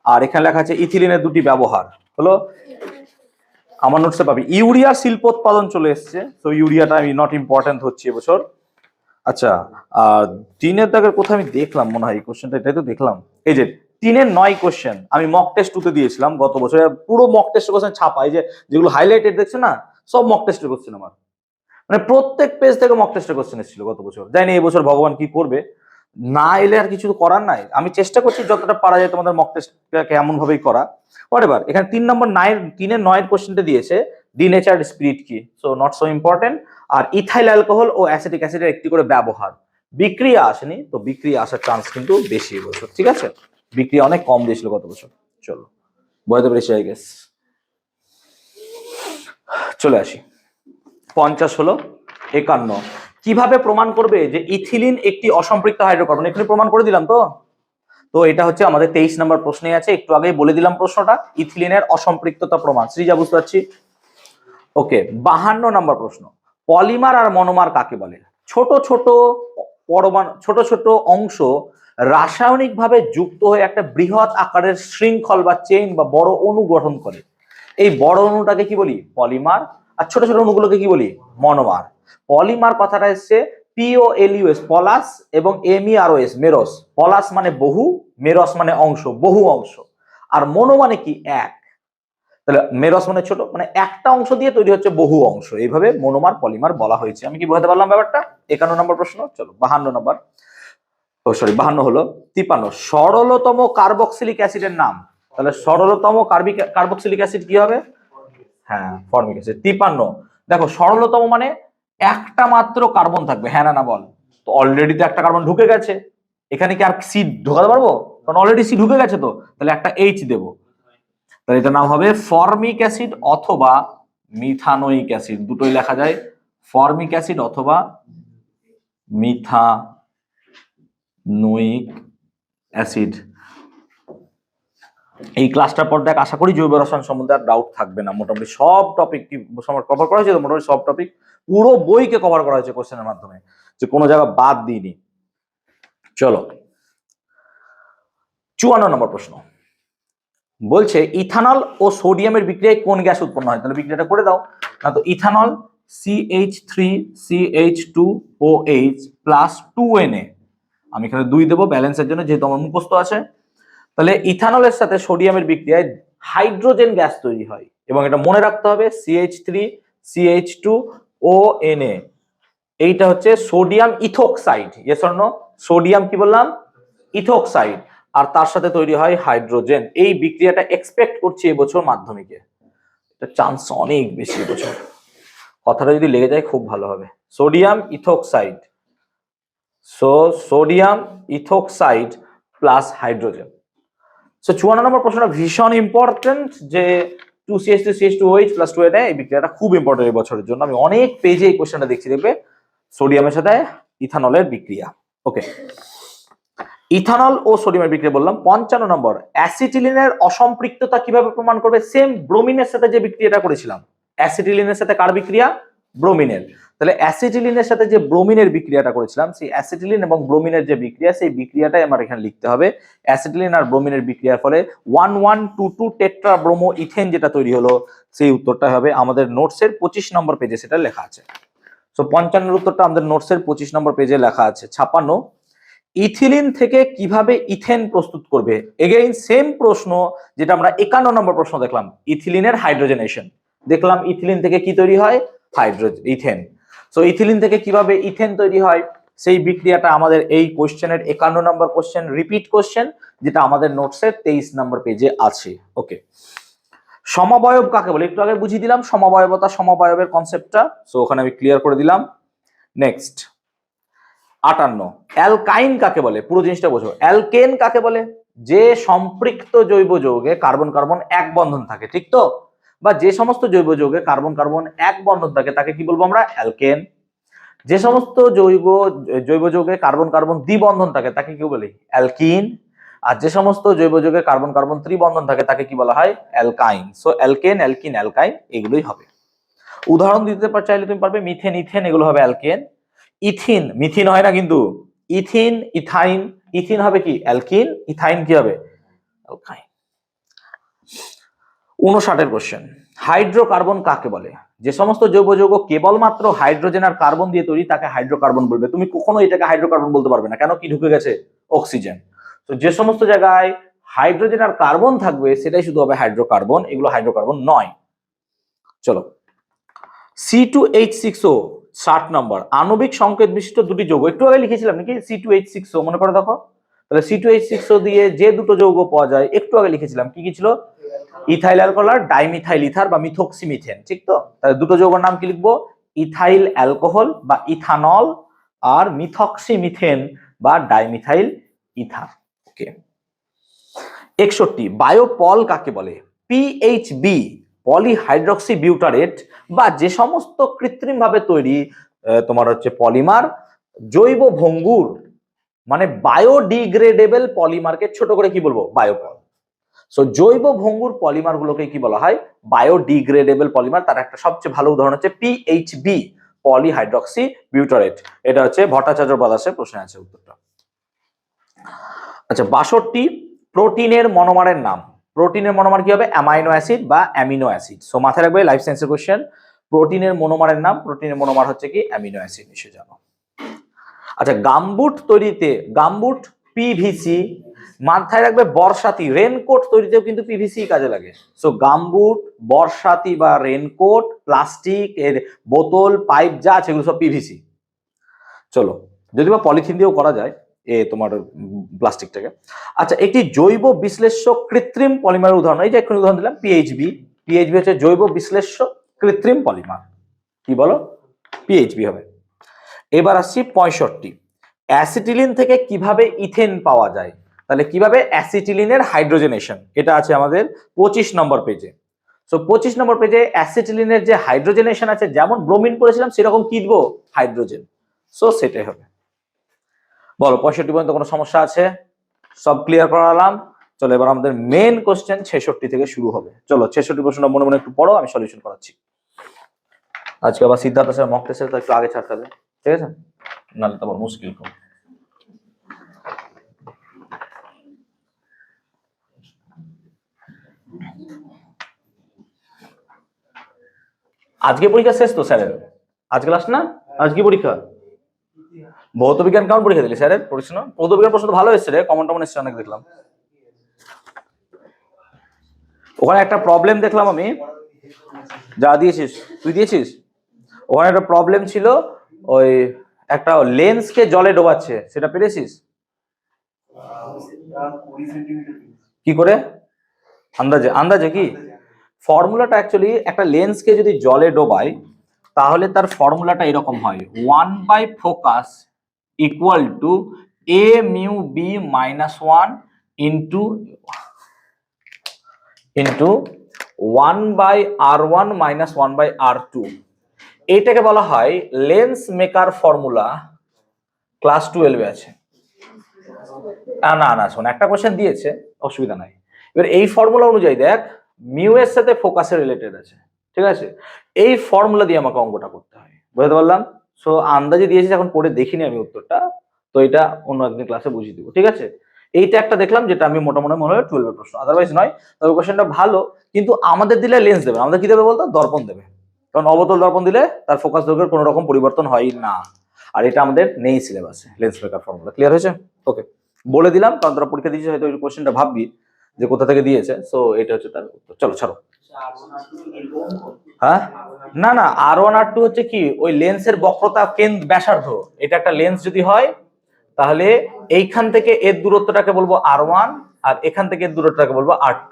আর এখানে লেখা আছে ইথিলিনের দুটি ব্যবহার হলো, আমার নোটসে পাবি। ইউরিয়া শিল্পোৎপাদন চলে এসছে, তো ইউরিয়াটা আমি নট ইম্পর্টেন্ট হচ্ছে এবছর। আচ্ছা, আর 3-এর দাগের কোথায় আমি দেখলাম, মনে হয় এই কোশ্চেনটা, এটাই তো দেখলাম। এই যে 3-এর 9 কোশ্চেন আমি মক টেস্ট 2-তে দিয়েছিলাম গত বছর, পুরো মক টেস্ট কোশ্চেন ছাপা, এই যে যেগুলো হাইলাইটেড দেখছে না, সব মক টেস্টের কোশ্চেন আমার, মানে প্রত্যেক পেজ থেকে মক টেস্টের কোশ্চেন এসেছিল গত বছর। জানি এই বছর ভগবান কি করবে, না এলে আর কিছু করার নাই। আমি চেষ্টা করছি যতটা পারা যায় তোমাদের মক টেস্টটাকে এমন ভাবেই করা। হোয়াটএভার, এখানে 3-এর 9 কোশ্চেনটা দিয়েছে ডিনেচার্ড স্পিরিট কি, সো নট সো ইম্পর্টেন্ট। আর ইথাইল অ্যালকোহল ও অ্যাসিটিক অ্যাসিডের একটি করে ব্যবহার, বিক্রিয়া আসেনি, তো বিক্রিয়া আসার চান্স কিন্তু বেশি এবছর, ঠিক আছে? বিক্রিয়া অনেক কম দিয়েছিল গত বছর। চলো বুঝতে পেরেছি, আই গেস। চলে আসি 50 হলো 51। কিভাবে প্রমাণ করবে যে ইথিলিন একটি অসম্পৃক্ত হাইড্রোকার্বন? এখানে প্রমাণ করে দিলাম তো। তো এটা হচ্ছে আমাদের 23 নম্বর প্রশ্নে আছে, একটু আগেই বলে দিলাম প্রশ্নটা, ইথিলিনের অসম্পৃক্ততা প্রমাণ। শ্রীজা, বুঝতে পারছি? ওকে, 52 নম্বর প্রশ্ন। পলিমার আর মনোমার কাকে বলে? ছোট ছোট পরমাণু, ছোট ছোট অংশ রাসায়নিকভাবে যুক্ত হয়ে একটা বৃহৎ আকারের শৃঙ্খল বা চেইন বা বড় অণু গঠন করে। এই বড় অণুটাকে কি বলি? পলিমার। আর ছোট ছোট অণুগুলোকে কি বলি? মনোমার। পলিমার কথাটা এসছে POLUS, পলাস, এবং MEROS, মেরস। পলাস মানে বহু, মেরস মানে অংশ, বহু অংশ। আর মনো মানে কি? এক। তাহলে মেরস মানে ছোট, মানে একটা অংশ দিয়ে তৈরি হচ্ছে বহু অংশ, এইভাবে মনোমার পলিমার বলা হয়েছে। আমি কি বোঝাতে পারলাম ব্যাপারটা? 51 নম্বর প্রশ্ন। চলো 52 নম্বর, ও সরি 52 হলো 53। সরলতম কার্বক্সিলিক অ্যাসিডের নাম। তাহলে সরলতম কার্বক্সিলিক অ্যাসিড কি হবে? হ্যাঁ, ফর্মিক অ্যাসিড। 53 দেখো, সরলতম মানে একটা মাত্র কার্বন থাকবে, হ্যাঁ না বল? তো অলরেডি তো একটা কার্বন ঢুকে গেছে, এখানে কি আর সি ঢোকাতে পারবো? কারণ অলরেডি সি ঢুকে গেছে, তো তাহলে একটা এইচ দেবো। তাহলে এটার নাম হবে ফর্মিক অ্যাসিড অথবা মিথানোইক অ্যাসিড, দুটোই লেখা যায়, ফর্মিক অ্যাসিড অথবা মিথানোইক অ্যাসিড। এই ক্লাসটার পর দেখ, আশা করি জৈব রসায়ন সম্বন্ধে আর ডাউট থাকবে না। মোটামুটি সব টপিক কি কভার করা হয়েছে, তো মোটামুটি সব টপিক পুরো বইকে কভার করা হয়েছে কোশ্চেনের মাধ্যমে, যে কোনো জায়গা বাদ দিইনি। চলো 54 নম্বর প্রশ্ন বলছে ইথানল ও সোডিয়ামের বিক্রিয়ায় কোন গ্যাস উৎপন্ন হয়? তাহলে বিক্রিয়াটা করে দাও না। তো ইথানল CH3CH2OH প্লাস 2Na, আমি এখানে 2 দেবো ব্যালেন্সের জন্য, যেহেতু আমার মুখস্থ আছে। তাহলে ইথানলের সাথে সোডিয়ামের বিক্রিয়ায় হাইড্রোজেন গ্যাস তৈরি হয়, এবং এটা মনে রাখতে হবে CH3CH2ONA, এইটা হচ্ছে sodium ethoxide. Yes or no? Sodium কি বললাম? ইথোক্সাইড, আর তার সাথে তৈরি হয় হাইড্রোজেন। এই বিক্রিয়াটা এক্সপেক্ট করছি এবছর মাধ্যমিকে, এটা চান্স অনেক বেশি এবছর। কথাটা যদি লেগে যায় খুব ভালো হবে। Sodium ethoxide, so sodium ethoxide plus hydrogen. So 54 number প্রশ্নটা ভীষণ ইম্পর্টেন্ট, যে 2CH3CH2OH প্লাস 2Na, এই বিক্রিয়াটা খুব ইম্পর্টেন্ট এই বছরের জন্য। আমি অনেক পেজে এই কোশ্চেনটা দেখছি, দেখবে সোডিয়ামের সাথে ইথানলের বিক্রিয়া। ওকে, ইথানল ও সোডিয়ামের বিক্রিয়া বললাম। 55 নম্বর, অ্যাসিটিলিনের অসম্পৃক্ততা কিভাবে প্রমাণ করবে? সেম ব্রোমিনের সাথে যে বিক্রিয়াটা করেছিলাম, অ্যাসিটিলিনের সাথে কার বিক্রিয়া? ব্রোমিনের। তাহলে অ্যাসিটিলিনের সাথে যে ব্রোমিনের বিক্রিয়াটা করেছিলাম, সেই অ্যাসিটিলিন এবং ব্রোমিনের যে বিক্রিয়া, সেই বিক্রিয়াটাই আমার এখানে লিখতে হবে। অ্যাসিটিলিন আর ব্রোমিনের বিক্রিয়ার ফলে 1122 টেট্রা ব্রোমো ইথেন যেটা তৈরি হলো, সেই উত্তরটা হবে আমাদের নোটসের 25 নম্বর পেজে সেটা লেখা আছে। সো 55 উত্তরটা আমাদের নোটসের 25 নম্বর পেজে লেখা আছে। 56, ইথিলিন থেকে কিভাবে ইথেন প্রস্তুত করবে? এগেইন সেম প্রশ্ন যেটা আমরা 51 নম্বর প্রশ্ন দেখলাম, ইথিলিনের হাইড্রোজেনেশন দেখলাম। ইথিলিন থেকে কি তৈরি হয়? ইথেন। সো ইথিলিন থেকে কিভাবে ইথেন তৈরি হয়, সেই বিক্রিয়াটা আমাদের এই কোশ্চেনের 51 নম্বর কোশ্চেন, রিপিট কোশ্চেন, যেটা আমাদের নোটসের 23 নম্বর পেজে আছে। ওকে, সমবায়ব কাকে বলে একটু আগে বুঝিয়ে দিলাম, সমবায়বতা সমবায়বের কনসেপ্টটা, সো ওখানে আমি ক্লিয়ার করে দিলাম। নেক্সট 58, অ্যালকাইন কাকে বলে? পুরো জিনিসটা বোঝো। অ্যালকেন কাকে বলে? যে সম্পৃক্ত জৈব যৌগে কার্বন কার্বন এক বন্ধন থাকে, ঠিক তো? বা যে সমস্ত জৈব যৌগে কার্বন কার্বন এক বন্ধন থাকে তাকে কি বলবো আমরা? অ্যালকেন। যে সমস্ত জৈব যৌগে কার্বন কার্বন দ্বিবন্ধন থাকে তাকে কি বলি? অ্যালকিন। আর যে সমস্ত জৈব যৌগে কার্বন কার্বন ত্রিবন্ধন থাকে তাকে কি বলা হয়? অ্যালকাইন। সো অ্যালকেন, অ্যালকিন, অ্যালকাইন এগুলোই হবে। উদাহরণ দিতে চাইলে তুমি পারবে মিথেন, ইথেন, এগুলো হবে অ্যালকেন। ইথিন, মিথিন হয় না কিন্তু, ইথিন, ইথাইন, ইথিন হবে কি? অ্যালকিন, ইথাইন কি হবে? অ্যালকাইন। 59 কোশ্চেন, হাইড্রোকার্বন কাকে বলে? যে সমস্ত জৈব যৌগ কেবলমাত্র হাইড্রোজেন আর কার্বন দিয়ে তৈরি তাকে হাইড্রোকার্বন বলবে। তুমি কখনো এটাকে হাইড্রোকার্বন বলতে পারবে না, কেন? কি ঢুকে গেছে? অক্সিজেন। তো যে সমস্ত জায়গায় হাইড্রোজেন আর কার্বন থাকবে সেটাই শুধু হবে হাইড্রোকার্বন, এগুলো হাইড্রোকার্বন নয়। চলো, C2H6O 60 নম্বর, আণবিক সংকেত বিশিষ্ট দুটি যৌগ, একটু আগে লিখেছিলাম নাকি? C2H6O মনে করে দেখো। তাহলে C2H6O দিয়ে যে দুটো যৌগ পাওয়া যায় একটু আগে লিখেছিলাম, কি কি ছিল? ইথাইল অ্যালকোহল আর ডাইমিথাইল ইথার বা মিথক্সিমিথেন, ঠিক তো? তাহলে দুটো যৌগের নাম কি লিখবো? ইথাইল অ্যালকোহল বা ইথানল আর মিথক্সিমিথেন বা ডাইমিথাইল ইথার। ওকে। 61, বায়োপল কাকে বলে? পিএইচবি পলিহাইড্রক্সি বিউটারেট বা যে সমস্ত কৃত্রিম ভাবে তৈরি তোমার হচ্ছে পলিমার, জৈব ভঙ্গুর মানে বায়োডিগ্রেডেবল পলিমারকে ছোট করে কি বলবো? বায়োপল। সো জৈব ভঙ্গুর পলিমার গুলোকে কি বলা হয়? Biodegradable polymer. তার একটা সবচেয়ে ভালো উদাহরণ হচ্ছে পিএইচবি পলিহাইড্রক্সি বিউটারেট। এটা হচ্ছে ভট্টাচার্য ব্রাদার্সের প্রশ্নে আছে উত্তরটা। আচ্ছা 62, প্রোটিনের মনোমারের নাম। প্রোটিনের মনোমার কি হবে? অ্যামাইনো অ্যাসিড বা অ্যামিনো অ্যাসিড। সো মাথায় রাখবে, লাইফ সায়েন্সের কোশ্চেন। প্রোটিনের মনোমারের নাম, প্রোটিনের মনোমার হচ্ছে কি? অ্যামিনো অ্যাসিড, নিশ্চয় জানো। আচ্ছা গামবুট তৈরিতে, গামবুট পিভিসি, মাথায় রাখবে বর্ষাতি, রেনকোট তৈরিতেও কিন্তু পিভিসি কাজে লাগে। সো গামবুট, বর্ষাতি বা রেনকোট, প্লাস্টিক এর বোতল, পাইপ যা আছে এগুলো সব পিভিসি। চলো, যদি বা পলিথিন দিয়েও করা যায় তোমার প্লাস্টিকটাকে। আচ্ছা, একটি জৈব বিশ্লেষ্য কৃত্রিম পলিমারের উদাহরণ, এই যে এখন উদাহরণ দিলাম পিএইচবি। পিএইচবি হচ্ছে জৈব বিশ্লেষ্য কৃত্রিম পলিমার, কি বলো? পিএইচবি হবে। এবার আসছি 65, অ্যাসিটিলিন থেকে কিভাবে ইথেন পাওয়া যায়? তাহলে কিভাবে অ্যাসিটিলিনের হাইড্রোজেনেশন, এটা আছে আমাদের 25 নম্বর পেজে। সো 25 নম্বর পেজে অ্যাসিটিলিনের যে হাইড্রোজেনেশন আছে, যেমন ব্রোমিন করেছিলাম সেরকম কি দিব? হাইড্রোজেন। সো সেটাই হবে। বলো 65 পর্যন্ত কোনো সমস্যা আছে? সব ক্লিয়ার করালাম। চলো এবার আমাদের মেন কোশ্চেন 66 থেকে শুরু হবে। চলো 66 প্রশ্নটা মনে মনে একটু পড়ো, আমি সলিউশন করাচ্ছি। আজকে আবার সিদ্ধার্থ স্যার মক টেস্টে তো একটু আগে ছাড়তে হবে, ঠিক আছে? নাহলে তো আবার মুশকিল হবে। আজকে পরীক্ষা শেষ তো স্যারের? আজকে লাস্ট না? আজকে পরীক্ষা? ভৌত বিজ্ঞান কেমন পরীক্ষা দিলি স্যারের প্রশ্ন? ভৌত বিজ্ঞান প্রশ্ন তো ভালো এসেছে রে, কমন টমন এসেছে অনেক দেখলাম। ওখানে একটা প্রবলেম দেখলাম আমি, যা দিয়েছিস তুই দিয়েছিস, ওখানে একটা প্রবলেম ছিল, ওই একটা লেন্সকে জলে ডোবাচ্ছে, সেটা পেরেছিস? কি করে? আন্দাজে? আন্দাজে কি ফর্মুলাটা? অ্যাকচুয়ালি একটা লেন্সকে যদি জলে ডোবায় তাহলে তার ফর্মুলাটা এরকম হয়, 1/ফোকাস equal to a mu b minus 1 into 1/r1 minus 1/r2। এইটাকে বলা হয় লেন্স মেকার ফর্মুলা, ক্লাস 12 এ আছে। না না শোন, একটা কোশ্চেন দিয়েছে, অসুবিধা নাই। এবার এই ফর্মুলা অনুযায়ী দেখ, মিউ এর সাথে ফোকাসের রিলেটেড আছে, ঠিক আছে? এই ফর্মুলা দিয়ে আমাকে অঙ্কটা করতে হয়। বুঝতে পারলাম। সো আন্দাজে দিয়েছি, এখন পড়ে দেখিনি আমি উত্তরটা, তো এটা অন্য একদিন ক্লাসে বুঝিয়ে দিব, ঠিক আছে। এইটা একটা দেখলাম যেটা আমি মোটামুটি মনে হয় 12 এর প্রশ্ন, আদারওয়াইজ নয়। তবে কোশ্চেনটা ভালো, কিন্তু আমাদের দিলে লেন্স দেবে, আমাদের কি দেবে বলতো, দর্পণ দেবে। কারণ অবতল দর্পণ দিলে তার ফোকাস দৈর্ঘ্যের কোনো রকম পরিবর্তন হয় না, আর এটা আমাদের নেই সিলেবাসে লেন্স মেকার ফর্মুলা। ক্লিয়ার হয়েছে? ওকে, বলে দিলাম, কারণ তোরা পরীক্ষা দিয়েছিস হয়তো ওই কোশ্চেনটা ভাববি যে কোথা থেকে দিয়েছে। সো এটা হচ্ছে তার উত্তর। চলো ছাড়ো। হ্যাঁ, না না, R1 R2 হচ্ছে কি, ওই লেন্সের বক্রতা ব্যাসার্ধ। এটা একটা লেন্স যদি হয়, তাহলে এইখান থেকে এর দূরত্বটাকে বলবো R1, আর এখান থেকে এর দূরত্বটাকে বলবো R2।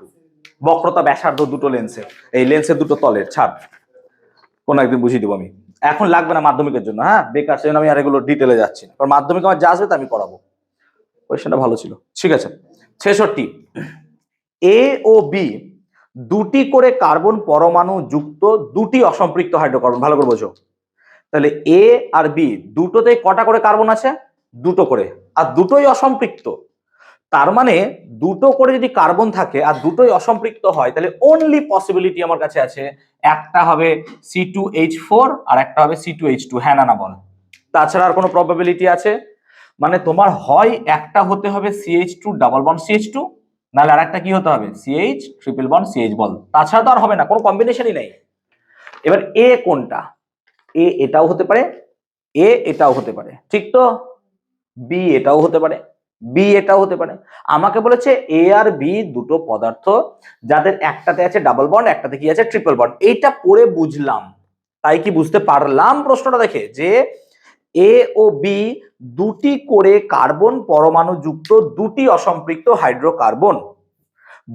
বক্রতা ব্যাসার্ধ দুটো লেন্সের, এই লেন্সের দুটো তলের ছাড় কোন একদিন বুঝিয়ে দিব আমি, এখন লাগবে না মাধ্যমিকের জন্য। হ্যাঁ, বেকার, সেজন্য আমি আর এগুলো ডিটেলে যাচ্ছি না, কারণ মাধ্যমিক আমার যা আসবে তা আমি করাবো। কোয়েশ্চেনটা ভালো ছিল, ঠিক আছে। 66, এ ও বি দুটি করে কার্বন পরমাণু যুক্ত দুটি অসম্পৃক্ত হাইড্রোকার্বন। ভালো করে বোঝো, তাহলে এ আর বি দুটোতে কটা করে কার্বন আছে? দুটো করে, আর দুটোই অসম্পৃক্ত। তার মানে দুটো করে যদি কার্বন থাকে আর দুটোই অসম্পৃক্ত হয়, তাহলে অনলি পসিবিলিটি আমার কাছে আছে, একটা হবে C2H4 আর একটা হবে C2H2। হ্যাঁ না বল, তাছাড়া আর কোনো প্রবাবিলিটি আছে? মানে তোমার হয় একটা হতে হবে CH2 ডাবল বন্ড CH2, নাহলে আর একটা কি হতে হবে CH ট্রিপল বন্ড CH বল, তাছাড়া তো আর হবে না, কোনো কম্বিনেশনই নেই। এবার এ কোনটা? এ এটাও হতে পারে, এ এটাও হতে পারে, ঠিক তো? বি এটাও হতে পারে, বি এটাও হতে পারে। আমাকে বলেছে এ আর বি দুটো পদার্থ যাদের একটাতে আছে ডাবল বন্ড, একটাতে কি আছে ট্রিপল বন্ড। এইটা পড়ে বুঝলাম, তাই কি বুঝতে পারলাম প্রশ্নটা দেখে, যে এ ও বি দুটি করে কার্বন পরমাণু যুক্ত দুটি অসম্পৃক্ত হাইড্রোকার্বন।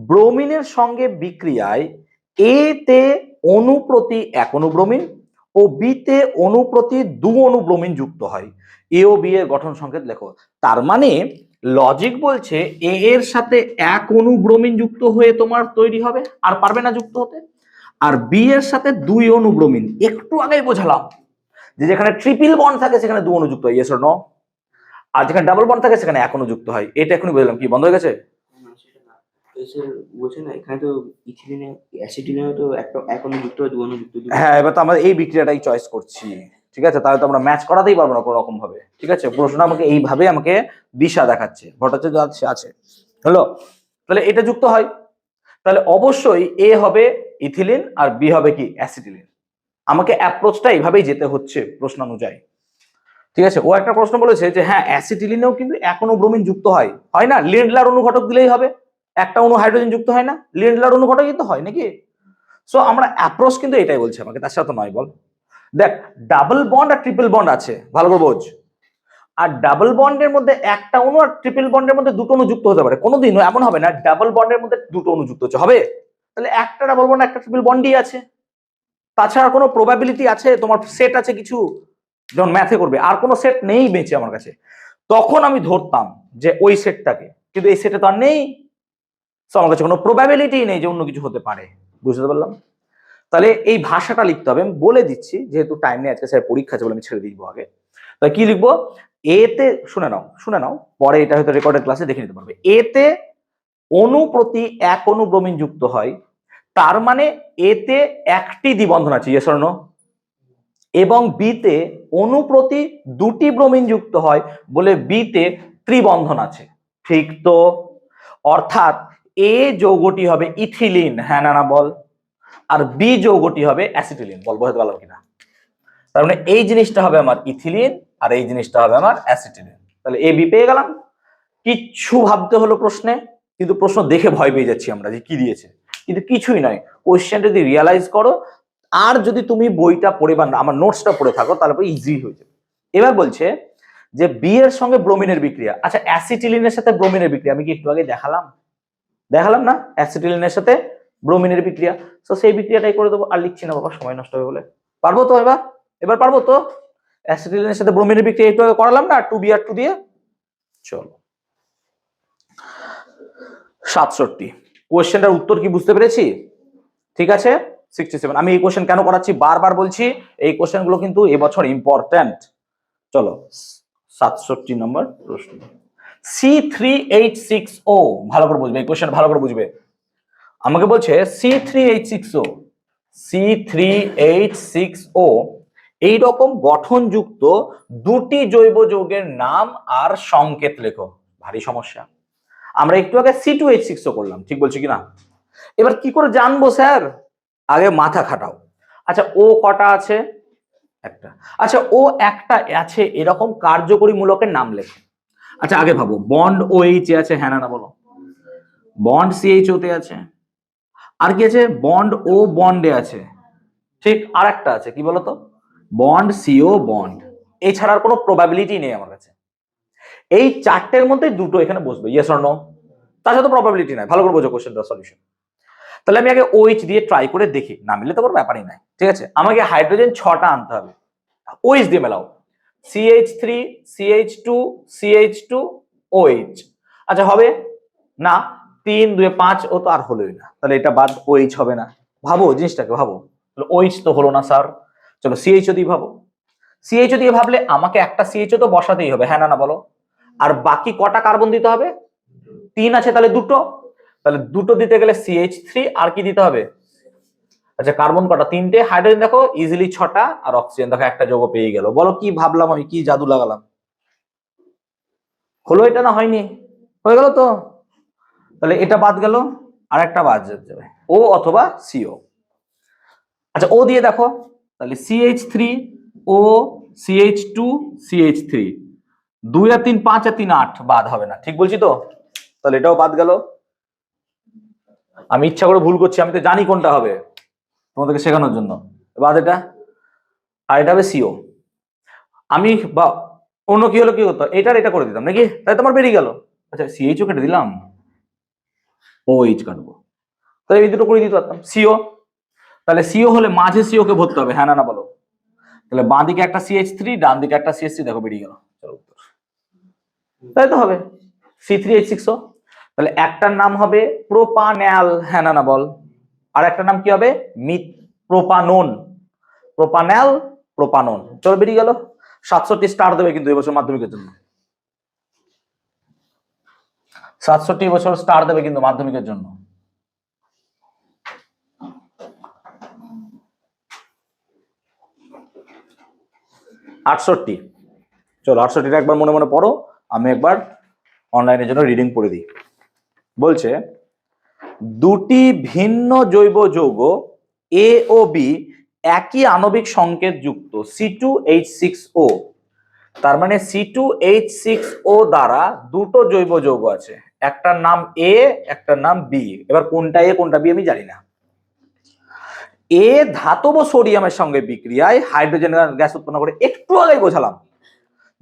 ব্রোমিনের সঙ্গে বিক্রিয়ায় এ তে অণু প্রতি 1 অণু ব্রোমিন ও বি তে অণু প্রতি 2 অণু ব্রোমিন যুক্ত হয়। এ ও বি এর গঠন সংকেত লেখো। তার মানে লজিক বলছে এ এর সাথে 1 অণু ব্রোমিন যুক্ত হয়ে তোমার তৈরি হবে, আর পারবে না যুক্ত হতে। আর বি এর সাথে 2 অণু ব্রোমিন, একটু আগেই বোঝালাম যে যেখানে ট্রিপল বন্ড থাকে সেখানে 2 অণু যুক্ত হয়, ইয়েস অর নো? আর যেখানে ডাবল বন্ড থাকে সেখানে 1 অণু যুক্ত হয়। এটা এখনই বুঝলাম, কি বন্ধ হয়ে গেছে? এখানে তো ইথিলিনে অ্যাসিটিলিনে তো একটা এক অণু যুক্ত হয়, 2 অণু যুক্ত। হ্যাঁ, এবার তো আমরা এই বিক্রিয়াটাই চয়েস করছি, ঠিক আছে। তাহলে তো আমরা ম্যাচ করাতেই পারবো না কোনো রকম ভাবে, ঠিক আছে। প্রশ্ন আমাকে এইভাবে আমাকে দিশা দেখাচ্ছে, ভট্টাচার্য আছে হলো। তাহলে এটা যুক্ত হয়, তাহলে অবশ্যই এ হবে ইথিলিন আর বি হবে কি অ্যাসিটিলিন। আমাকে অ্যাপ্রোচটা এইভাবেই যেতে হচ্ছে প্রশ্ন অনুযায়ী, ঠিক আছে। ও একটা প্রশ্ন বলেছে যে হ্যাঁ অ্যাসিটিলিনেও কিন্তু 1 অণু ব্রোমিন যুক্ত হয়, হয় না? লিন্ডলার অনুঘটক দিলেই হবে, একটা অণু হাইড্রোজেন যুক্ত হয় না, লিন্ডলার অনুঘটক কিন্তু হয় নাকি? সো আমরা অ্যাপ্রোচ কিন্তু এটাই বলছি আমাকে, তার সাথে নয় বল। দেখ, ডাবল বন্ড আর ট্রিপল বন্ড আছে, ভালো করে বোঝ। আর ডাবল বন্ডের মধ্যে একটা অণু আর ট্রিপল বন্ডের মধ্যে দুটো অণু যুক্ত হতে পারে, কোনোদিনও এমন হবে না ডাবল বন্ডের মধ্যে দুটো অণু যুক্ত হচ্ছে, হবে? তাহলে একটা ডাবল বন্ড একটা ট্রিপল বন্ডই আছে, তাছাড়া কোনো প্রবাবিলিটি আছে? তোমার সেট আছে কিছু যখন ম্যাথে করবে, আর কোনো সেট নেই বেঁচে আমার কাছে, তখন আমি ধরতাম যে ওই সেটটাকে, কিন্তু এই সেটে তো আর নেই। সো আমার কাছে কোনো প্রবাবিলিটি নেই যে অন্য কিছু হতে পারে, বুঝতে পারলাম? তাহলে এই ভাষাটা লিখতে হবে, আমি বলে দিচ্ছি, যেহেতু টাইম নেই আজকে, স্যার পরীক্ষা আছে বলে আমি ছেড়ে দিব আগে। তাহলে কি লিখবো? এতে শুনে নাও, পরে এটা হয়তো রেকর্ডেড ক্লাসে দেখে নিতে পারবে। এতে অণু প্রতি 1 অণু ব্রোমিন যুক্ত হয়, তার মানে এতে একটি দ্বিবন্ধন আছে, ইয়েস অর নো? এবং বিতে অণু প্রতি 2টি ব্রোমিন যুক্ত হয় বলে বিতে ত্রিবন্ধন আছে, ঠিক তো? অর্থাৎ এ যৌগটি হবে ইথিলিন, হ্যাঁ না বল, আর বি যৌগটি হবে অ্যাসিটিলিন। বল বোঝাতে পারলাম কিনা? তার মানে এই জিনিসটা হবে আমার ইথিলিন আর এই জিনিসটা হবে আমার অ্যাসিটিলিন। তাহলে এ বি পেয়ে গেলাম। কিচ্ছু ভাবতে হলো প্রশ্নে, কিন্তু প্রশ্ন দেখে ভয় পেয়ে যাচ্ছি আমরা যে কি দিয়েছে, কিন্তু কিছুই নয়। কোশ্চেন যদি রিয়ালাইজ করো আর যদি তুমি বইটা পড়ে বা আমার নোটসটা পড়ে থাকো, তাহলে ইজি হয়ে যাবে। এবার বলছে যে বি এর সঙ্গে ব্রোমিনের বিক্রিয়া। আচ্ছা, অ্যাসিটিলিনের সাথে ব্রোমিনের বিক্রিয়া আমি কি একটু আগে দেখালাম না? অ্যাসিটিলিনের সাথে ব্রোমিনের বিক্রিয়া, তো সেই বিক্রিয়াটাই করে দেবো, আর লিখছি না বাবা, সময় নষ্ট হবে বলে। পারবো তো? এবার পারবো তো? অ্যাসিটিলিনের সাথে ব্রোমিনের বিক্রিয়া একটু আগে করালাম না 2Br2 দিয়ে। চলো 67, কোশ্চেনটার উত্তর কি বুঝতে পেরেছি? ঠিক আছে। 67, আমি এই কোশ্চেন কেন করাচ্ছি বারবার বলছি, এই কোশ্চেন গুলো কিন্তু এবছর ইম্পর্টেন্ট। চলো 67 নম্বর প্রশ্ন, C3H6O, ভালো করে বুঝবে এই কোশ্চেন, ভালো করে বুঝবে। আমাকে বলছে C3H6O এই রকম গঠনযুক্ত দুটি জৈব যৌগের নাম আর সংকেত লেখো। ভারী সমস্যা। আমরা একটু আগে C2H6 করলাম, ঠিক বলছি কিনা? এবার কি করে জানবো স্যার? আগে মাথা খাটাও। আচ্ছা ও কটা আছে? একটা। আচ্ছা ও একটা আছে এরকম কার্যকরী মূলকের নাম লেখো। আচ্ছা আগে ভাবো, বন্ড OH এ আছে, হ্যাঁ না বলো? বন্ড CHO তে আছে, আর কি আছে? বন্ড ও বন্ডে আছে, ঠিক। আর একটা আছে, কি বলতো? Bond CO bond. এছাড়া আর কোনো প্রবাবিলিটি নেই আমার কাছে। এই চারটের মধ্যে দুটো এখানে বসবে, ইয়েস অর নো। তার সাথে প্রবাবিলিটি নাই। ভালো করে বোঝো কোশ্চেনটার সলিউশন। তাহলে আমি আগে OH দিয়ে ট্রাই করে দেখি, না মিললে তো কোনো ব্যাপারই নাই, ঠিক আছে। আমাকে হাইড্রোজেন 6টা আনতে হবে, OH দিয়ে মেলাও। CH3 CH2 CH2 OH। আচ্ছা হবে না, 3 2 5, ও তো আর হলোই না, তাহলে এটা বাদ, OH হবে না। ভাবো জিনিসটাকে, ভাবো। OH তো হলো না স্যার, চলো CHO দিয়ে ভাবো। CHO দিয়ে ভাবলে আমাকে একটা CHO তো বসাতেই হবে, হ্যাঁ না বলো? আর বাকি কটা কার্বন দিতে হবে? 3 আছে, তাহলে দুটো। তাহলে দুটো দিতে গেলে CH3 আর কি দিতে হবে? আচ্ছা কার্বন কটা? 3টে। হাইড্রোজেন দেখো ইজিলি 6টা, আর অক্সিজেন দেখো একটা যৌগ পেয়ে গেল। বলো কি ভাবলাম আমি, কি জাদু লাগালাম? হলো এটা না হয়নি? হয়ে গেল তো। তাহলে এটা বাদ গেল, আর একটা বাদ যাবে, ও অথবা CO। আচ্ছা ও দিয়ে দেখো, তাহলে CH3 ও CH2 CH3, 2 আর 3 5 আর 3 8, বাদ হবে না, ঠিক বলছি তো? তাহলে এটাও বাদ গেল। আমি ইচ্ছা করে ভুল করছি, আমি তো জানি কোনটা হবে, তোমাদেরকে শেখানোর জন্য। বাদ এটা, আর এটা হবে CO। আমি বা অন্য কি হলো, কি হতো, এটার এটা করে দিতাম নাকি, তাই তোমার বেরিয়ে গেল। আচ্ছা CHও কেটে দিলাম, OH কাটবো, তাহলে এই দুটো করে দিতে পারতাম। CO, তাহলে CO হলে মাঝে CO কে ভরতে হবে, হ্যাঁ না বলো? তাহলে বাঁ দিকে একটা CH3, ডান দিকে একটা CH3, দেখো বেরিয়ে গেল। চলো উত্তর, তাই তো হবে C3H6O। তাহলে একটার নাম হবে প্রোপান্যাল, হ্যাঁ না বল? আর একটা নাম কি হবে? প্রোপানন। প্রোপান্যাল প্রোপানন, চলো বেরিয়ে গেল। 67 স্টার দেবে কিন্তু এবছর মাধ্যমিকের জন্য, 67 বছর স্টার দেবে কিন্তু মাধ্যমিকের জন্য। আটষট্টি, চলো 68টা একবার মনে মনে পড়ো, আমি একবার অনলাইনের জন্য রিডিং পড়ে দিই। বলছে দুটি ভিন্ন জৈব যৌগ A ও B একই আণবিক সংকেত যুক্ত C2H6O। তার মানে C2H6O দ্বারা দুটো জৈব যৌগ আছে, একটার নাম A, একটার নাম B। এবার কোনটা A কোনটা B আমি জানি না। A ধাতব সোডিয়ামের সঙ্গে বিক্রিয়ায় হাইড্রোজেন গ্যাস উৎপন্ন করে, একটু আগেই বোঝালাম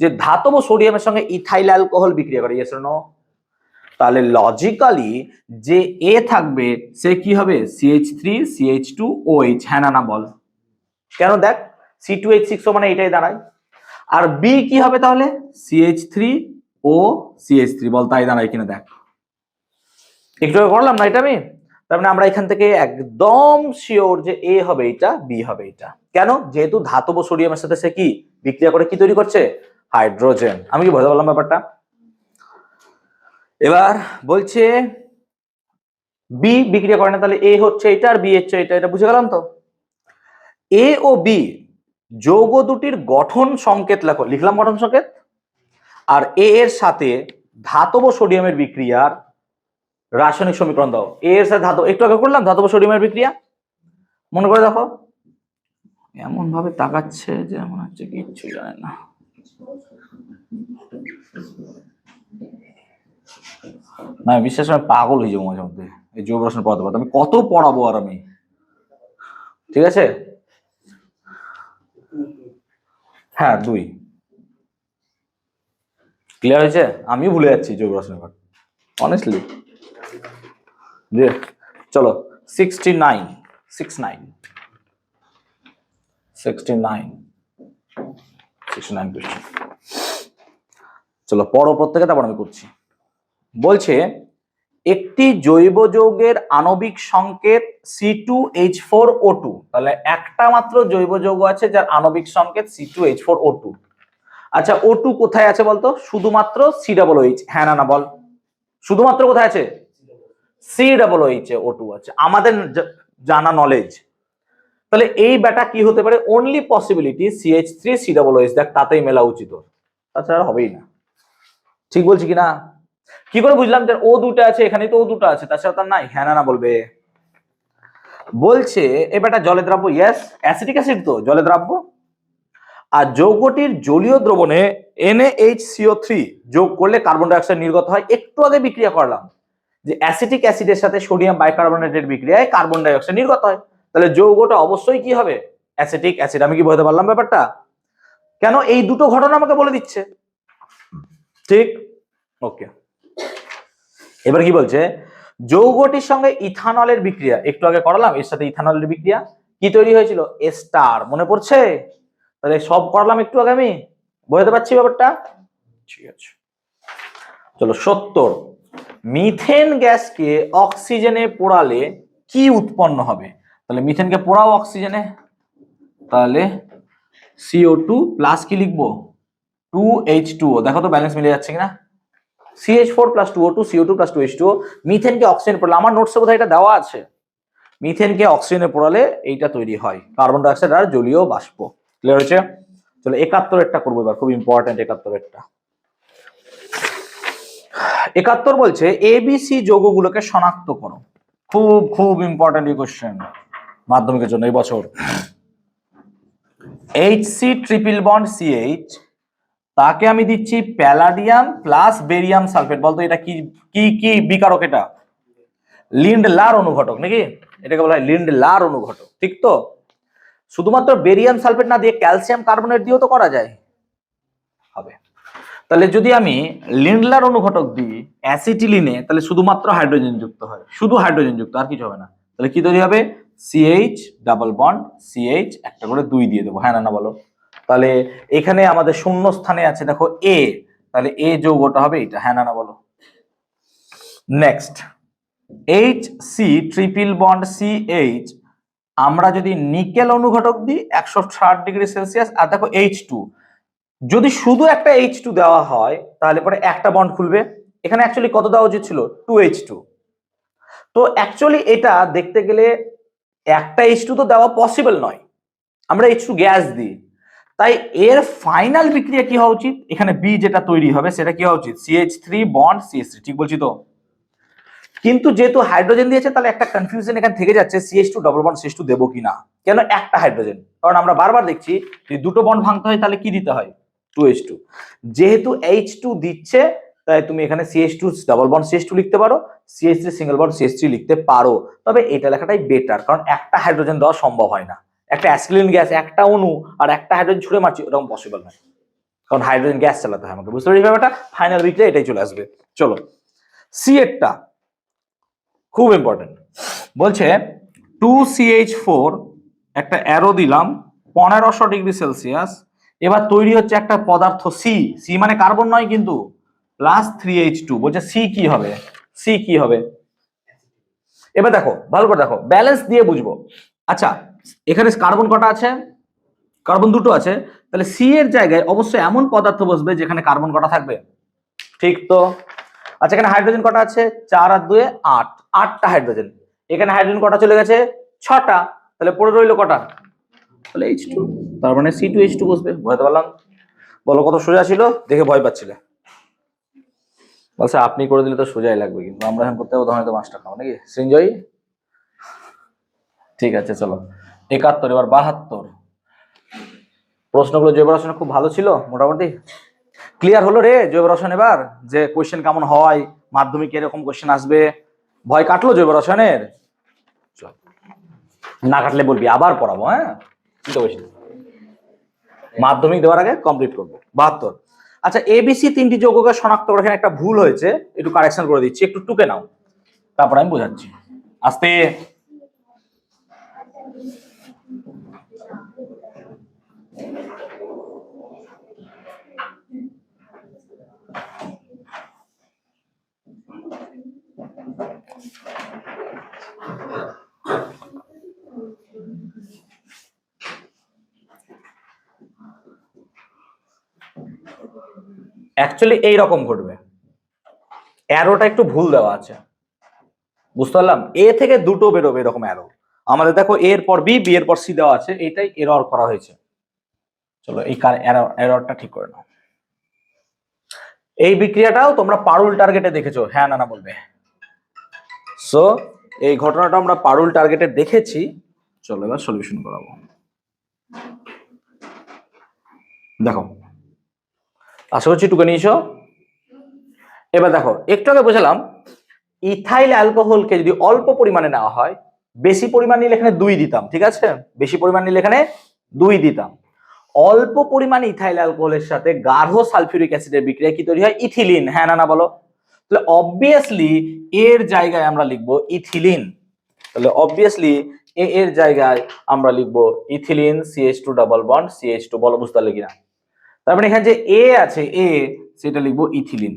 যে ধাতব সোডিয়ামের সঙ্গে ইথাইল অ্যালকোহল বিক্রিয়া করে, ইয়েস অর নো? তাহলে লজিক্যালি যে A থাকবে সে কি হবে? CH3 CH2OH, হ্যাঁ না বল? কেন? দেখ C2H6O মানে এটাই দাঁড়ায়। আর B কি হবে তাহলে? CH3O CH3, বল তাই দাঁড়ায় কিনা দেখ। একটু করলাম না এটা আমি? তার মানে আমরা এখান থেকে একদম শিওর যে A হবে এটা, B হবে এটা। কেন? যেহেতু ধাতব সোডিয়ামের সাথে সে কি বিক্রিয়া করে কি তৈরি করছে? হাইড্রোজেন। আমি কি বোঝা বললাম ব্যাপারটা? এবার বলছে B বিক্রিয়া করে না, তাহলে A হচ্ছে এটা আর B হচ্ছে এটা, এটা বুঝে গেলাম তো? A ও B যৌগ দুটির গঠন সংকেত লেখো, লিখলাম গঠন সংকেত। আর A এর সাথে ধাতব সোডিয়ামের বিক্রিয়ার রাসায়নিক সমীকরণ দাও। A এর সাথে ধাতব, একটু আগে করলাম ধাতব সোডিয়ামের বিক্রিয়া, মনে করে দেখো। এমন ভাবে তাকাচ্ছে যে মনে হচ্ছে কিচ্ছু জানে না। না বিশ্বাস করে পাগল হয়ে যাবো মাঝে মধ্যে এই জৈব রসায়ন পড়াতে পড়াতে। আমি কত পড়াবো আর আমি, ঠিক আছে? হ্যাঁ 2 ক্লিয়ার হয়েছে? আমিও ভুলে যাচ্ছি জৈব রসায়ন অনেস্টলি। যে চলো 69 69 কোয়েশ্চেন। চলো পড়ো প্রত্যেকে, তারপর আমি করছি। বলছে একটি জৈব যৌগের আণবিক সংকেত C2H4O2। তাহলে একটা মাত্র জৈব যৌগ আছে যার আণবিক সংকেত C2H4O2। আচ্ছা O2 কোথায় আছে বলতো? শুধুমাত্র COOH, হ্যাঁ না বল? শুধুমাত্র কোথায় আছে? COOH এ O2 আছে, আমাদের জানা নলেজ। তাহলে এই ব্যাটা কি হতে পারে? অনলি পসিবিলিটি CH3COOH, দেখ তাতেই মেলা উচিত, তাছাড়া হবেই না। ঠিক বলছি কিনা? কি করে বুঝলাম যে ও দুটো আছে, এখানে তো ও দুটো আছে, তাছাড়া তার নাই? হ্যাঁ না বলবে। বলছে এ ব্যাটা জলে দ্রাব্য, ইয়েস অ্যাসিটিক অ্যাসিড তো জলে দ্রাব্য। আর যৌগটির জলীয় দ্রবণে NaHCO3 যোগ করলে কার্বন ডাই অক্সাইড নির্গত হয়। একটু আগে বিক্রিয়া করলাম যে অ্যাসিটিক অ্যাসিডের সাথে সোডিয়াম বাইকার্বনেটের বিক্রিয়ায় কার্বন ডাই অক্সাইড নির্গত হয়, তাহলে যৌগটা অবশ্যই কি হবে? Acetic acid. আমি কি বলতে পারলাম ব্যাপারটা? কেন? এই দুটো ঘটনা আমাকে বলে দিচ্ছে। ঠিক, ওকে। এবার কি বলছে? যৌগটির সঙ্গে ইথানলের বিক্রিয়া, একটু আগে করালাম, এর সাথে ইথানলের বিক্রিয়া কি তৈরি হয়েছিল? এস্টার, মনে পড়ছে? তাহলে সব করলাম একটু আগে, আমি বুঝতে পারছি ব্যাপারটা? ঠিক আছে, চলো 70। মিথেন গ্যাসকে অক্সিজেনে পোড়ালে কি উৎপন্ন হবে? তাহলে মিথেনকে পোড়াও অক্সিজেনে, তাহলে CO2 প্লাস কি লিখবো? 2H2O। দেখো তো ব্যালেন্স মিলে যাচ্ছে কিনা? CH4 plus 2O2, CO2 plus 2H2O। মিথেনকে অক্সিজেনে পোড়ালে, আমার নোটসে বোধহয় এটা দেওয়া আছে, মিথেনকে অক্সিজেনে পোড়ালে এইটা তৈরি হয়, কার্বন ডাই অক্সাইড আর জলীয় বাষ্প। ক্লিয়ার হয়েছে? চলো 71 করবো এবার, খুব ইম্পর্টেন্ট 71। 71 বলছে ABC যৌগগুলোকে শনাক্ত করো। খুব খুব ইম্পর্টেন্ট এই কোশ্চেন মাধ্যমিকের জন্য এই বছর। HC ট্রিপল বন্ড CH, তাকে আমি দিচ্ছি প্যালাডিয়াম প্লাস বেরিয়াম সালফেট। বলতো এটা কি কি কি বিকারক? এটা লিন্ডলার অনুঘটক নাকি? এটাকে বলা হয় লিন্ডলার অনুঘটক, ঠিক তো? শুধুমাত্র বেরিয়াম সালফেট না দিয়ে ক্যালসিয়াম কার্বনেট দিয়েও তো করা যায়, হবে। তাহলে যদি আমি লিন্ডলার অনুঘটক দিই অ্যাসিটিলিনে, তাহলে শুধুমাত্র হাইড্রোজেন যুক্ত হয়, শুধু হাইড্রোজেন যুক্ত, আর কিছু হবে না। তাহলে কি তৈরি হবে? CH ডাবল বন্ড CH, একটা করে 2 দিয়ে দেবো। হ্যাঁ না বলো? তাহলে এখানে আমাদের শূন্য স্থানে আছে দেখো A, তাহলে A যৌগটা হবে এটা। হ্যাঁ না বলো? Next HC triple bond CH, আমরা যদি নিকেল অনুঘটক দিই 160°C, আর দেখো H2, যদি শুধু একটা H2 দেওয়া হয় তাহলে পরে একটা বন্ড খুলবে। এখানে অ্যাকচুয়ালি কত দেওয়া উচিত ছিল? 2H2। তো অ্যাকচুয়ালি এটা দেখতে গেলে একটা H2 তো দেওয়া পসিবল নয়, আমরা H2 গ্যাস দিই, তাই এর ফাইনাল বিক্রিয়া কি হওয়া উচিত? এখানে B যেটা তৈরি হবে সেটা কি হওয়া উচিত? CH3 বন্ড CH3, ঠিক বলছি তো? কিন্তু যেহেতু হাইড্রোজেন দিয়েছে, তাহলে একটা কনফিউশন এখানে থেকে যাচ্ছে, CH2 ডাবল বন্ড CH2 দেবো কিনা। কেন? একটা হাইড্রোজেন, কারণ আমরা বারবার দেখছি যে দুটো বন্ড ভাঙতে হয়, তাহলে কি দিতে হয়? 2H2। যেহেতু H2 দিচ্ছে, তাই তুমি এখানে CH2 ডাবল বন্ড CH2 লিখতে পারো, CH3 সিঙ্গেল বন্ড CH3 লিখতে পারো। তবে এটা লেখাটাই বেটার, কারণ একটা হাইড্রোজেন দেওয়া সম্ভব হয় না। একটা অ্যাসিলিন গ্যাস, একটা অণু আর একটা হাইড্রোজেন ছুড়ে মারছি, এরকম পসিবল নয়, কারণ হাইড্রোজেন গ্যাস চালাতে হয় আমাকে। বুঝতে পারছি ব্যাপারটা? ফাইনাল বিক্রিয়া এটাই চলে আসবে। চলো সি এরটা খুব ইম্পর্টেন্ট। বলছে 2CH4, একটা অ্যারো দিলাম 1500°C, এবার তৈরি হচ্ছে একটা পদার্থ সি মানে কার্বন নয় কিন্তু, প্লাস 3H2। বলছে সি কি হবে? সি কি হবে? এবার দেখো ভালো করে দেখো, ব্যালেন্স দিয়ে বুঝবো। আচ্ছা, এখানে কার্বন কটা আছে? কার্বন দুটো আছে, তাহলে সি এর জায়গায় অবশ্যই এমন পদার্থ বসবে যেখানে কার্বন কটা থাকবে, ঠিক তো? আচ্ছা, এখানে হাইড্রোজেন কটা আছে? 4 আর 2 8, 8টা হাইড্রোজেন। এখানে হাইড্রোজেন কটা চলে গেছে? 6টা। তাহলে পড়ে রইলো কটা? তাহলে H2, তার মানে C2H2 বসবে। বুঝতে পারলাম? বলো কত সোজা ছিল? দেখে ভয় পাচ্ছিলে? বলছে আপনি করে দিলে তো সোজাই লাগবে, কিন্তু আমরা এখন করতে হবে ধরনের 5 টাকা নাকি সৃঞ্জয়? ঠিক আছে চলো 71, এবার 72। প্রশ্নগুলো জৈব রসায়ন খুব ভালো ছিল, মোটামুটি ক্লিয়ার হলো রে জৈব রসায়ন এবার, যে কোশ্চেন কেমন হয়, মাধ্যমিকে এরকম কোশ্চেন আসবে, ভয় কাটলো জৈব রসায়নের? না কাটলে বলবি, আবার পড়াবো। হ্যাঁ, চিন্তা করিস না, মাধ্যমিক দেওয়ার আগে কমপ্লিট করবো। 72। আচ্ছা, ABC 3টি যৌগকে শনাক্ত করে, এখানে একটা ভুল হয়েছে, একটু কারেকশন করে দিচ্ছি, একটু টুকে নাও, তারপর আমি বোঝাচ্ছি আস্তে। অ্যাকচুয়ালি এইরকম ঘটবে, অ্যারোটা একটু ভুল দেওয়া আছে, বুঝতে পারলাম? এ থেকে দুটো বেরোবে এরকম অ্যারো, আমাদের দেখো এ এর পর বি, বি এর পর সি দেওয়া আছে, এইটাই এরর করা হয়েছে। চলো এই এররটা ঠিক করে নাও। এই বিক্রিয়াটাও তোমরা পারুল টার্গেটে দেখেছো, হ্যাঁ না না বলবে। সো এই ঘটনাটা আমরা পারুল টার্গেটে দেখেছি। চলো এবার সলিউশন করাবো। দেখো আশা করছি টুকে নিয়েছো। এবার দেখো একটু আগে বোঝালাম ইথাইল অ্যালকোহলকে যদি অল্প পরিমাণে নেওয়া হয়, বেশি পরিমাণ নিলে এখানে 2 দিতাম, ঠিক আছে, বেশি পরিমাণ নিলে এখানে 2 দিতাম। অল্প পরিমাণ ইথাইল অ্যালকোহলের সাথে গাঢ় সালফিউরিক অ্যাসিডের বিক্রিয়া কি তৈরি হয়? ইথিলিন, হ্যাঁ না না বলো। তাহলে অবভিয়াসলি এর জায়গায় আমরা লিখবো ইথিলিন। তাহলে অবভিয়াসলি এ এর জায়গায় আমরা লিখবো ethylene, CH2 double bond CH2, বলো বুঝতে পারলে কিনা। তার মানে এখানে যে এ আছে এ, সেটা লিখবো ইথিলিন।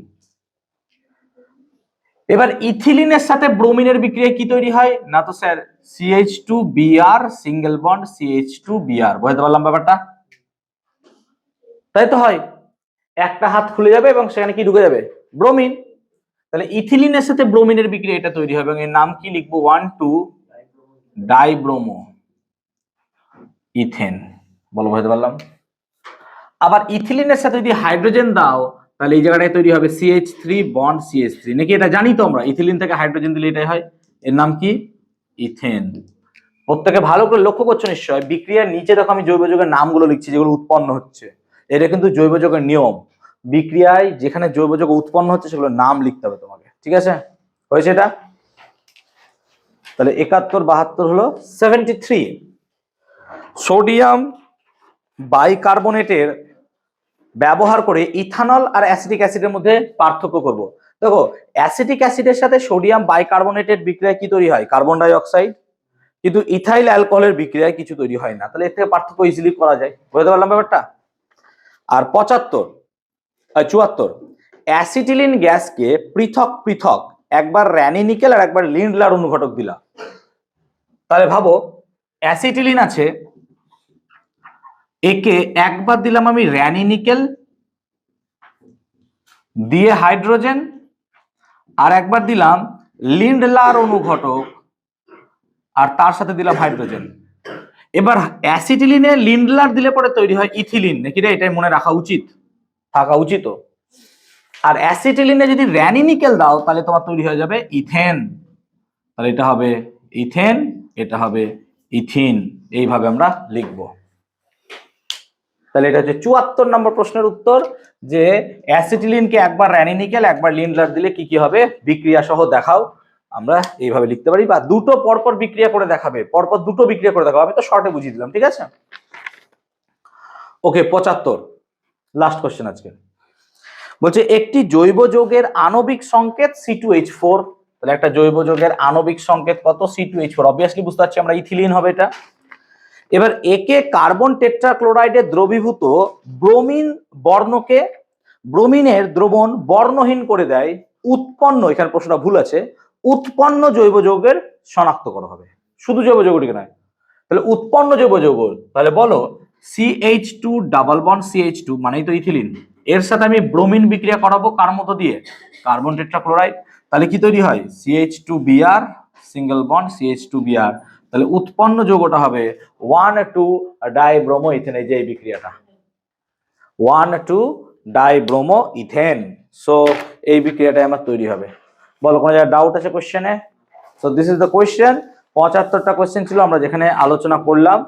এবার ইথিলিনের সাথে ব্রোমিনের বিক্রিয়া কি তৈরি হয়? না তো sir CH2Br single bond CH2Br, বুঝতে পারলাম ব্যাপারটা? তাই তো হয়, একটা হাত খুলে যাবে এবং সেখানে কি ঢুকে যাবে? ব্রোমিন। তাহলে ইথিলিনের সাথে ব্রোমিনের বিক্রিয়া এটা তৈরি হবে এবং এর নাম কি লিখবো? 1,2-ডাইব্রোমো ইথেন, বলো বুঝতে পারলাম? আবার ইথিলিনের সাথে যদি হাইড্রোজেন দাও তাহলে এই জায়গাটায় তৈরি হবে CH3 বন্ড CH3, নাকি এটা জানি তো আমরা, ইথিলিন থেকে হাইড্রোজেন দিলে এটাই হয়। এর নাম কি? ইথেন। প্রত্যেকে ভালো করে লক্ষ্য করছো নিশ্চয়, বিক্রিয়ার নিচে দেখো আমি জৈব যৌগের নামগুলো লিখছি যেগুলো উৎপন্ন হচ্ছে। এটা কিন্তু জৈব যৌগের নিয়ম, বিক্রিয়ায় যেখানে জৈব যৌগ উৎপন্ন হচ্ছে সেগুলোর নাম লিখতে হবে তোমাকে, ঠিক আছে? হয়েছে এটা? তাহলে 71-72 হলো 73। সোডিয়াম বাইকার্বনেটের ব্যবহার করে ইথানল আর অ্যাসিটিক অ্যাসিডের মধ্যে পার্থক্য করব। দেখো অ্যাসিটিক অ্যাসিডের সাথে সোডিয়াম বাইকার্বনেটের বিক্রিয়ায় কি তৈরি হয়? Carbon die oxide. কিন্তু ইথাইল অ্যালকোহলের বিক্রিয়ায় কিছু তৈরি হয় না। তাহলে এর থেকে পার্থক্য ইজিলি করা যায়, বুঝতে পারলাম ব্যাপারটা? আর 74 অ্যাসিটিলিন গ্যাসকে পৃথক পৃথক একবার র্যানি-নিকেল আর একবার লিন্ডলার অনুঘটক দিলা। তাহলে ভাবো অ্যাসিটিলিন আছে, একে একবার দিলাম আমি র্যানি-নিকেল দিয়ে হাইড্রোজেন, আর একবার দিলাম লিন্ডলার অনুঘটক আর তার সাথে দিলাম হাইড্রোজেন। এবার অ্যাসিটিলিনে লিন্ডলার দিলে পরে তৈরি হয় ইথিলিন, নাকি রে? এটাই মনে রাখা উচিত, থাকা উচিত। আর অ্যাসিটিলিনে যদি র্যানি-নিকেল দাও তাহলে তোমার তৈরি হয়ে যাবে ইথেন। তাহলে এটা হবে ইথেন, এটা হবে ইথিন, এইভাবে আমরা লিখব। তাহলে এটা হচ্ছে 74 নম্বর প্রশ্নের উত্তর, যে অ্যাসিটিলিনকে একবার র্যানি-নিকেল একবার লিন্ডলার দিলে কি কি হবে বিক্রিয়া সহ দেখাও। আমরা এইভাবে লিখতে পারি, বা দুটো পরপর বিক্রিয়া করে দেখাবে, পরপর দুটো বিক্রিয়া করে দেখাবো। আমি তো শর্টে বুঝিয়ে দিলাম, ঠিক আছে? ওকে 75 লাস্ট কোশ্চেন আজকে। বলছে একটি জৈব যৌগের আণবিক সংকেত C2H4। তাহলে একটা জৈব যৌগের আণবিক সংকেত কত? C2H4। অবভিয়াসলি বুঝতে পারছি আমরা ইথিলিন হবে এটা। এবার একে কার্বন টেট্রাক্লোরাইডে দ্রবীভূত ব্রোমিন বর্ণকে, ব্রোমিনের দ্রবণ বর্ণহীন করে দেয় উৎপন্ন, এখানে প্রশ্নটা ভুল আছে, উৎপন্ন জৈব যৌগের শনাক্ত করা হবে। শুধু জৈব যৌগটিকে নয়, তাহলে উৎপন্ন জৈব যৌগ। তাহলে বলো CH2 ডাবল বন্ড CH2 মানেই তো ইথিলিন, এর সাথে আমি ব্রোমিন বিক্রিয়া করাবো কার মতো দিয়ে? Carbon tetrachloride. তাহলে কি তৈরি হয়? CH2Br single bond CH2Br। তাহলে উৎপন্ন যৌগটা হবে 1,2-ডাইব্রোমো ইথেন, এই যে এই বিক্রিয়াটা 1,2-ডাইব্রোমো ইথেন। সো এই বিক্রিয়াটা আমার তৈরি হবে। বলো কোনো জায়গায় ডাউট আছে কোশ্চেনে? So this is the question. 75টা কোশ্চেন ছিল আমরা যেখানে আলোচনা করলাম।